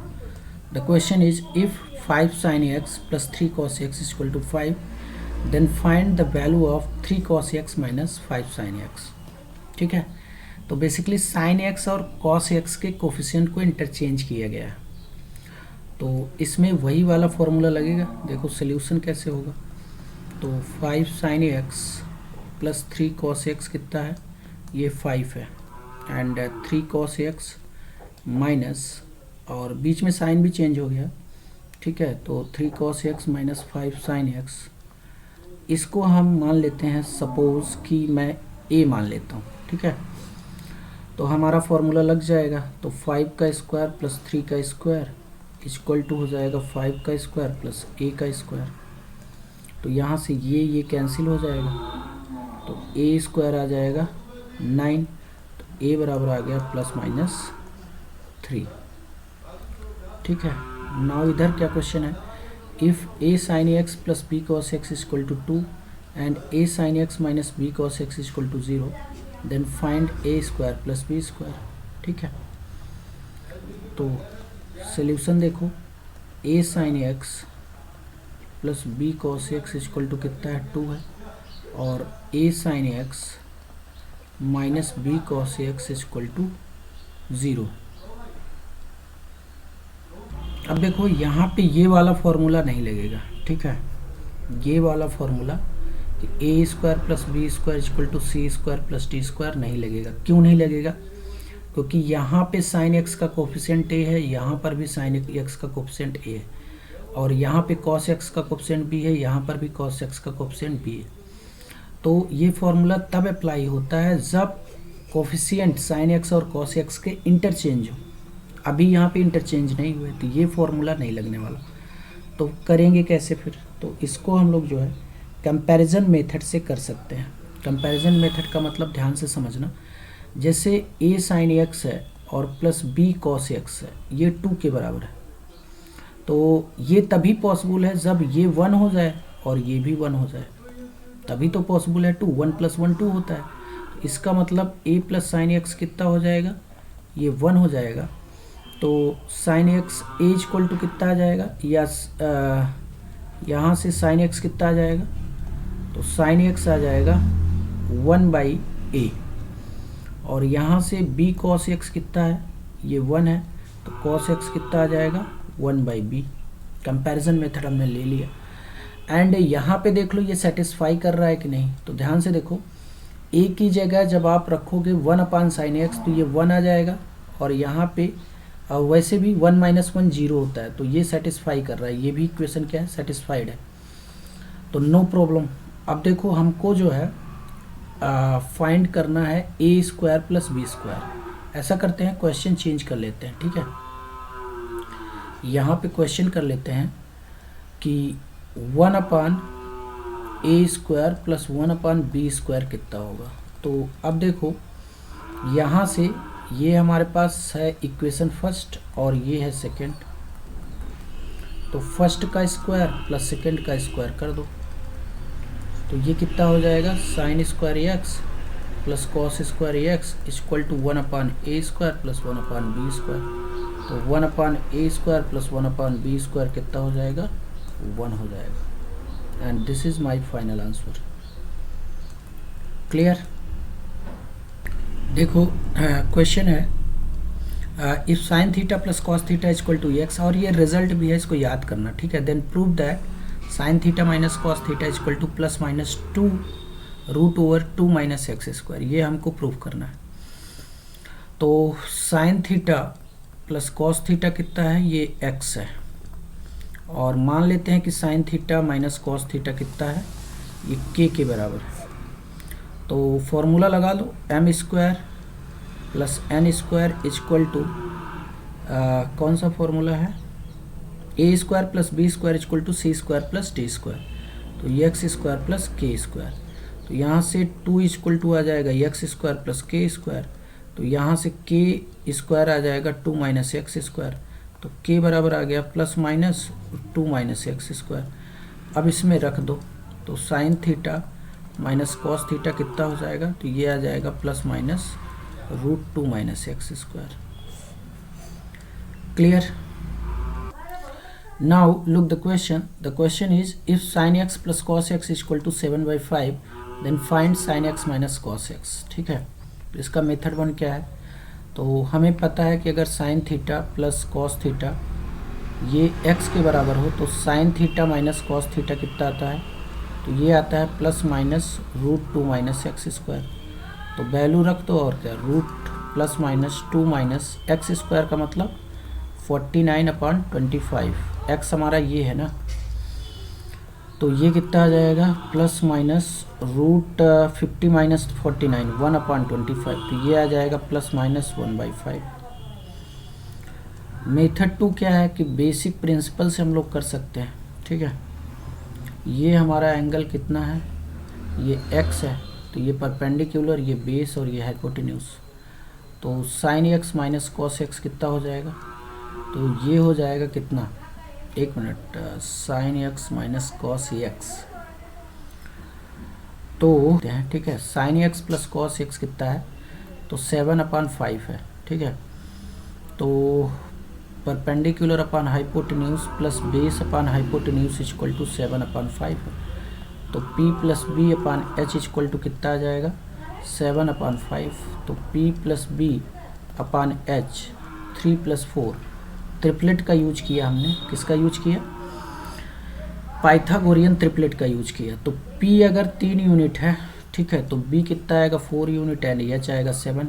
The question is if 5 sin x plus 3 cos x is equal to 5, then find the value of 3 cos x minus 5 sin x, ठीक है। तो बेसिकली sin x और cos x के coefficient को interchange किया गया है, तो इसमें वही वाला फॉर्मूला लगेगा। देखो सोल्यूशन कैसे होगा, तो 5 sin x plus 3 cos x कितना है, ये 5 है, एंड 3 cos x माइनस, और बीच में साइन भी चेंज हो गया, ठीक है। तो 3 cos x minus 5 sin x, इसको हम मान लेते हैं, सपोज कि मैं a मान लेता हूँ, ठीक है। तो हमारा फॉर्मूला लग जाएगा, तो 5 का स्क्वायर प्लस 3 का स्क्वायर इक्वल टू हो जाएगा 5 का स्क्वायर प्लस a का स्क्वायर। तो यहाँ से ये कैंसिल हो जाएगा, तो a स्क्वायर आ जाएगा 9, तो a बराबर आ गया प्लस माइनस 3, ठीक है। नाउ इधर क्या क्वेश्चन है, if a sin x plus b cos x equal to 2 and a sin x minus b cos x equal to 0, then find a square plus b square, ठीक है। तो solution देखो, a sin x plus b cos x equal to कितना है, 2 है, और a sin x minus b cos x equal to 0। अब देखो यहाँ पे ये वाला फॉर्मूला नहीं लगेगा, ठीक है। ये वाला formula A square plus B square equal to C square plus D square नहीं लगेगा। क्यों नहीं लगेगा, क्योंकि यहाँ पे साइन एक्स का कोफिशिएंट ए है, यहाँ पर भी साइन एक्स का कोफिशिएंट ए है, और यहाँ पे कॉस एक्स का कोफिशिएंट बी है, यहाँ पर भी कॉस एक्स का कोफिशिएंट बी है। तो ये फॉर्मूला तब अप्लाई होता है जब कोफिशिएंट साइन एक्स और कॉस एक्स के इंटरचेंज हो। अभी यहाँ पे इंटरचेंज नहीं हुए, तो ये फॉर्मूला नहीं लगने वाला। तो करेंगे कैसे फिर, तो इसको हम लोग जो है कंपैरिजन मेथड से कर सकते हैं। कंपैरिजन मेथड का मतलब ध्यान से समझना, जैसे a साइन एक्स है और प्लस b कॉस एक्स है, ये 2 के बराबर है, तो ये तभी पॉसिबल है जब ये 1 हो जाए और ये भी 1 हो जाए, तभी तो पॉसिबल है। 2 1 प्लस 1 2 होता है, इसका मतलब a प्लस साइन एक्स कितना हो जाएगा, ये 1 हो जाएगा। तो sine X A equal to कितना आ जाएगा, या यहाँ से साइन एक्स कितना आ जाएगा, तो साइन एक्स आ जाएगा 1/a, और यहाँ से b कॉस एक्स कितना है, ये 1 है, तो कॉस एक्स कितना आ जाएगा 1/b। कंपैरिजन मेथड हमने ले लिया, एंड यहाँ पे देख लो ये सेटिस्फाई कर रहा है कि नहीं। तो ध्यान से देखो, a की जगह जब आप रखोगे 1/sin x, तो ये 1 आ जाएगा, और यहाँ पे वैसे भी 1 - 1 0 होता है, तो ये सेटिस्फाई कर रहा है, ये भी इक्वेशन क्या है, सेटिस्फाइड है, तो नो प्रॉब्लम। अब देखो हमको जो है फाइंड करना है a square plus B square. ऐसा करते हैं, क्वेश्चन चेंज कर लेते हैं, ठीक है। यहाँ पे क्वेश्चन कर लेते हैं कि 1/a² प्लस 1/b² कितना होगा। तो अब देखो यहाँ से ये हमारे पास है इक्वेशन फर्स्ट और ये है सेकंड, तो फर्स्ट का स्क्वायर प्लस सेकंड का स्क्वायर कर दो, तो ये कितना हो जाएगा sin² x plus cos² x equal to 1/a² plus 1/b²। तो 1/a² प्लस 1/b² कितना हो जाएगा 1 हो जाएगा। And this is my final answer. Clear. देखो क्वेश्चन है if sin theta plus cos theta equal to x, और ये रिजल्ट भी है, इसको याद करना, ठीक है। Then prove that sin theta minus cos theta equal to plus minus 2√/2 minus x², ये हमको प्रूव करना है। तो sin theta plus cos theta कितना है, ये x है, और मान लेते हैं कि sin theta minus cos theta कितना है, ये k के बराबर है। तो फॉर्मूला लगा लो, m² plus n² equal to कौन सा फॉर्मूला है, a² plus b² equal to c² plus d², तो x² प्लस k²। तो यहाँ से 2 इक्वल टू आ जाएगा x² प्लस k², तो यहाँ से k² आ जाएगा 2 माइनस x², तो k बराबर आ गया प्लस माइनस 2 माइनस x²। अब इसमें रख दो, तो sin theta minus cos theta कितना हो जाएगा, तो ये आ जाएगा plus minus √2 minus x²। Clear. Now look the question is if sin x plus cos x equal to 7/5 then find sin x minus cos x। ठीक है, तो इसका मेथड 1 क्या है, तो हमें पता है कि अगर sin theta plus cos theta ये x के बराबर हो, तो sin theta minus cos theta कितना आता है, तो ये आता है प्लस माइनस √2 माइनस x²। तो वैल्यू रख दो, और क्या root plus minus 2 minus x² का मतलब 49/25, x हमारा ये है ना, तो ये कितना आ जाएगा प्लस माइनस √50 माइनस 49 1/25, तो ये आ जाएगा प्लस माइनस 1/5। मेथड 2 क्या है कि बेसिक प्रिंसिपल से हम लोग कर सकते हैं। ठीक है, ये हमारा एंगल कितना है, ये x है, तो ये परपेंडिकुलर, ये बेस और ये हाइपोटेन्यूज, तो sin x minus cos x कितना हो जाएगा, तो ये हो जाएगा कितना, एक minute, sin x minus cos x, तो ठीक है sin x plus cos x कितना है, तो 7/5 है। ठीक है, तो perpendicular upon hypotenuse plus base upon hypotenuse equal to 7/5, तो p plus B upon H equal to कितना आ जाएगा 7/5, तो p plus B upon H 3 plus 4, triplet का यूज किया हमने, किसका यूज किया, पाइथागोरियन ट्रिपलेट का यूज किया। तो p अगर 3 यूनिट है, ठीक है, तो b कितना आएगा 4 यूनिट एंड एच आएगा 7,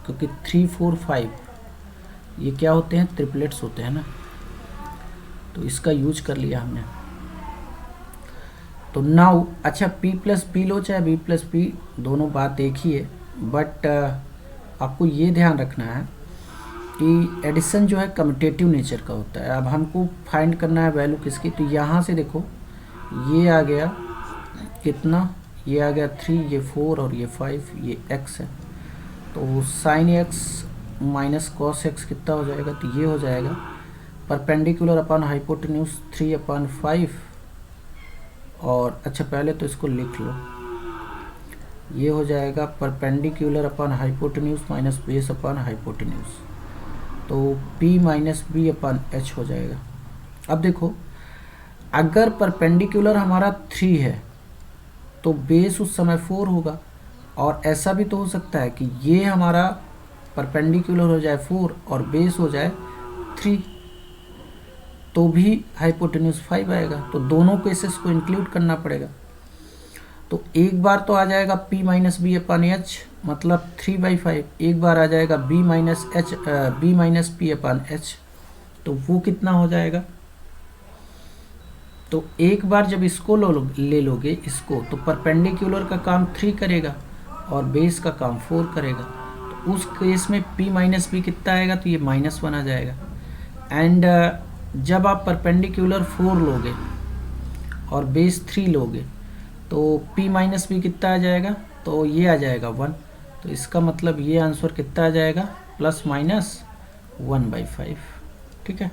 क्योंकि 3 4 5 ये क्या होते हैं, ट्रिपलेट्स होते हैं ना, तो इसका यूज कर लिया हमने। तो नाउ अच्छा p प्लस बी लो चाहे b प्लस बी, दोनों बात एक ही है, बट आपको ये ध्यान रखना है कि एडिशन जो है कम्यूटेटिव नेचर का होता है। अब हमको फाइंड करना है वैल्यू किसकी, तो यहाँ से देखो ये आ गया कितना, ये आ गया 3, ये 4 और ये 5, ये x है, तो sin x minus cos x कितना हो जाएगा, तो ये हो जाएगा परपेंडिकुलर अपॉन हाइपोटेन्यूज 3/5, और अच्छा पहले तो इसको लिख लो, ये हो जाएगा perpendicular upon hypotenuse minus base upon hypotenuse, तो p minus B upon H हो जाएगा। अब देखो अगर परपेंडिकुलर हमारा 3 है तो बेस उस समय 4 होगा, और ऐसा भी तो हो सकता है कि ये हमारा परपेंडिकुलर हो जाए 4 और बेस हो जाए 3, तो भी हाइपोटेन्यूज 5 आएगा, तो दोनों केसेस को इंक्लूड करना पड़ेगा। तो एक बार तो आ जाएगा p minus B upon H मतलब 3/5, एक बार आ जाएगा b minus P upon H, तो वो कितना हो जाएगा, तो एक बार जब इसको ले लोगे इसको, तो परपेंडिकुलर का काम 3 करेगा और बेस का काम 4 करेगा, तो उस केस में p माइनस बी कितना आएगा, तो ये -1 आ जाएगा। एंड जब आप परपेंडिकुलर 4 लोगे और बेस 3 लोगे तो p माइनस बी कितना आ जाएगा, तो ये आ जाएगा 1। तो इसका मतलब ये आंसर कितना आ जाएगा, प्लस माइनस 1/5। ठीक है।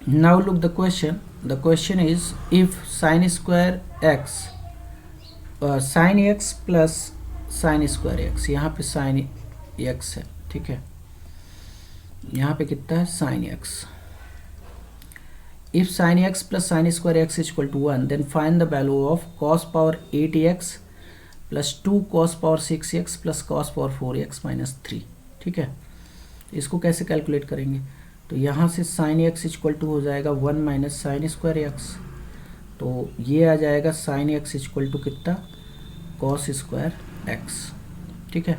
Now look the question is if sign square x sine x plus sine square x, यहाँ पे साइन एक्स है, ठीक है, यहाँ पे कितना है sine X. If sine x plus sine square x equal to 1 then find the value of cos power 8x plus 2 cos power 6x plus cos power 4x minus 3। ठीक है, इसको कैसे कैलकुलेट करेंगे, तो यहाँ से साइन एक्स इक्वल टू हो जाएगा 1 माइनस साइन स्क्वायर एक्स, तो ये आ जाएगा साइन एक्स इक्वल टू कितना, कॉस स्क्वायर एक्स। ठीक है,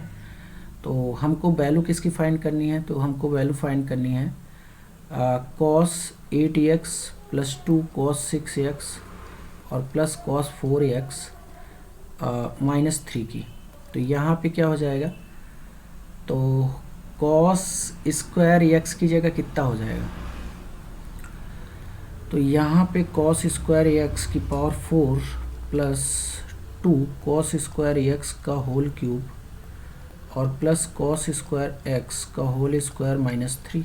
तो हमको वैल्यू किसकी फाइंड करनी है, तो हमको वैल्यू फाइंड करनी है cos 8x plus 2 cos 6x और प्लस कॉस 4x माइनस 3 की। तो यहाँ पे क्या हो जाएगा, तो कॉस स्क्वायर एक्स की जगह कितना हो जाएगा, तो यहाँ पे कॉस स्क्वायर एक्स की power 4 plus 2 cos square x का होल क्यूब और प्लस कॉस स्क्वायर एक्स का होल स्क्वायर माइनस 3।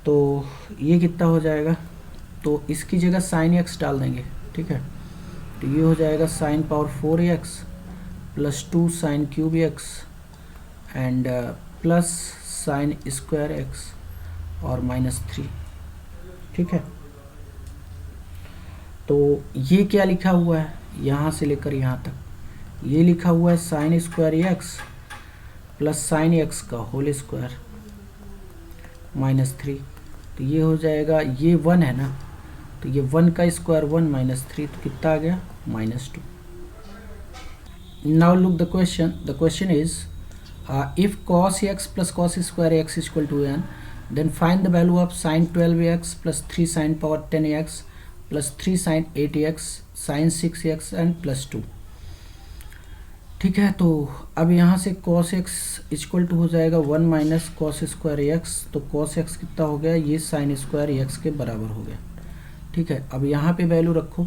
तो ये कितना हो जाएगा, तो इसकी जगह साइन एक्स डाल देंगे। ठीक है, तो ये हो जाएगा sign power 4x plus 2 sign cube x and plus sine square x और माइनस 3। ठीक है, तो ये क्या लिखा हुआ है, यहाँ से लेकर यहाँ तक ये लिखा हुआ है sine square x plus sine X का होल स्क्वायर माइनस 3। तो ये हो जाएगा, ये 1 है ना, तो ये 1 का स्क्वायर 1 माइनस 3, तो कितना आ गया minus 2। Now look the question is if cos x plus cos square x is equal to n then find the value of sin 12x plus 3 sin power 10x plus 3 sin 8x sin 6x and plus 2। ठीक है, तो अब यहाँ से cos x equal to हो जाएगा 1 minus cos square X, तो cos x कितना हो गया, ये साइन स्क्वायर एक्स के बराबर हो गया। ठीक है, अब यहाँ पे वैल्यू रखो,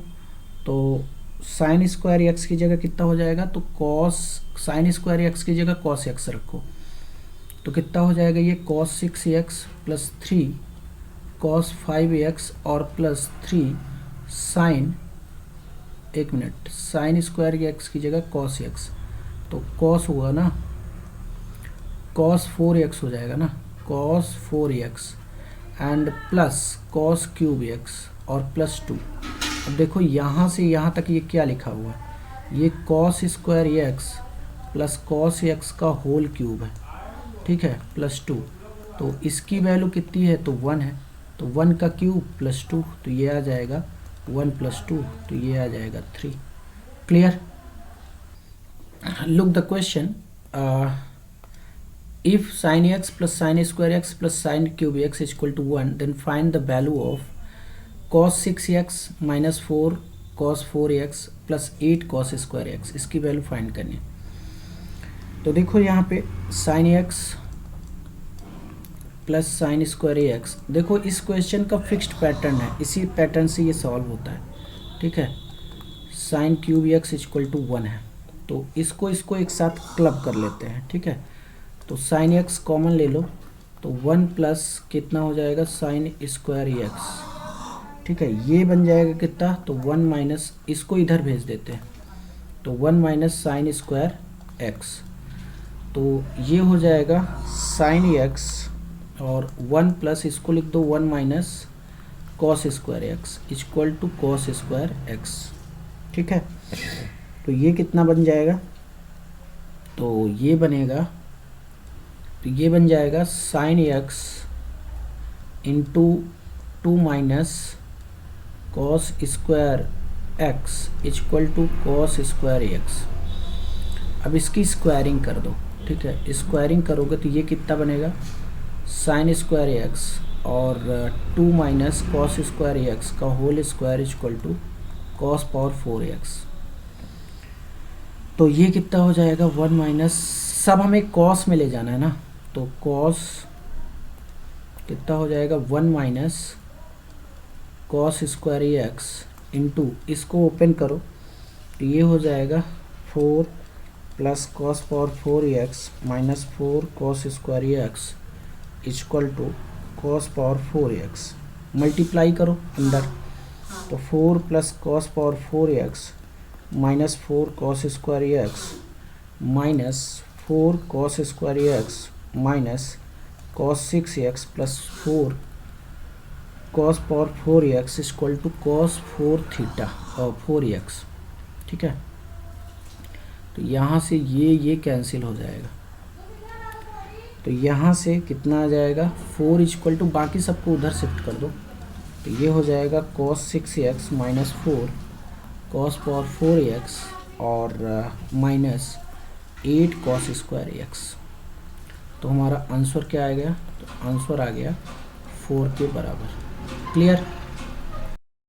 तो साइन स्क्वायर एक्स की जगह कितना हो जाएगा, तो कॉस साइन स्क्वायर एक्स की जगह कॉस एक्स रखो, तो कितना हो जाएगा, ये cos 6x plus 3 cos 5x और प्लस 3 साइन, एक मिनट, साइन स्क्वायर एक्स की जगह कॉस एक्स, तो कॉस हुआ ना, कॉस 4x हो जाएगा ना, cos 4x and plus cos cube X और प्लस 2। अब देखो यहाँ से यहाँ तक ये क्या लिखा हुआ है, ये cos square x plus cos x का होल क्यूब है। ठीक है, प्लस 2, तो इसकी वैल्यू कितनी है, तो 1 है, तो 1 का क्यूब प्लस 2, तो ये आ जाएगा 1 प्लस 2, तो ये आ जाएगा 3। Clear. Look the question, if sine x plus sine square x plus sine cube X equal to 1 then find the value of cos 6x minus 4 cos 4x plus 8 cos square X, इसकी value find करनी है। तो देखो यहाँ पे sine x plus sine square X, देखो इस question का फिक्स्ड पैटर्न है, इसी पैटर्न से ये सॉल्व होता है। ठीक है, sine cube X equal to 1 है, तो इसको एक साथ क्लब कर लेते हैं। ठीक है, तो साइन एक्स कॉमन ले लो, तो 1 प्लस कितना हो जाएगा साइन स्क्वायर एक्स। ठीक है, ये बन जाएगा कितना, तो 1 माइनस, इसको इधर भेज देते हैं, तो 1 माइनस साइन स्क्वायर एक्स, तो ये हो जाएगा साइन एक्स और 1 प्लस इसको लिख दो 1 minus cos square x equal to cos square X. ठीक है, तो ये कितना बन जाएगा, तो ये बनेगा, तो ये बन जाएगा sine x into 2 minus cos square x equal to cos square x. अब इसकी स्क्वायरिंग कर दो। ठीक है, स्क्वायरिंग करोगे तो ये कितना बनेगा, साइन स्क्वायर एक्स और 2 माइनस कॉस स्क्वायर एक्स का whole square equal to cos power 4x। तो ये कितना हो जाएगा 1 माइनस, सब हमें कॉस में ले जाना है ना, तो कॉस कितना हो जाएगा 1 minus cos square x into, इसको ओपन करो तो ये हो जाएगा 4 plus cos power 4x minus 4 cos square x equal to cos power 4x। Multiply करो अंदर, तो 4 plus cos power 4x minus 4 cos square x minus 4 cos square x minus cos 6x plus 4 cos power 4x equal to cos 4 theta और 4x। ठीक है, तो यहाँ से ये कैंसिल हो जाएगा, तो यहाँ से कितना आ जाएगा 4 इक्वल टू, बाकी सबको उधर शिफ्ट कर दो, तो ये हो जाएगा cos 6x minus 4 cos power 4x और माइनस 8 cos स्क्वायर x। तो हमारा आंसर क्या आ गया, तो आंसर आ गया 4 के बराबर। क्लियर।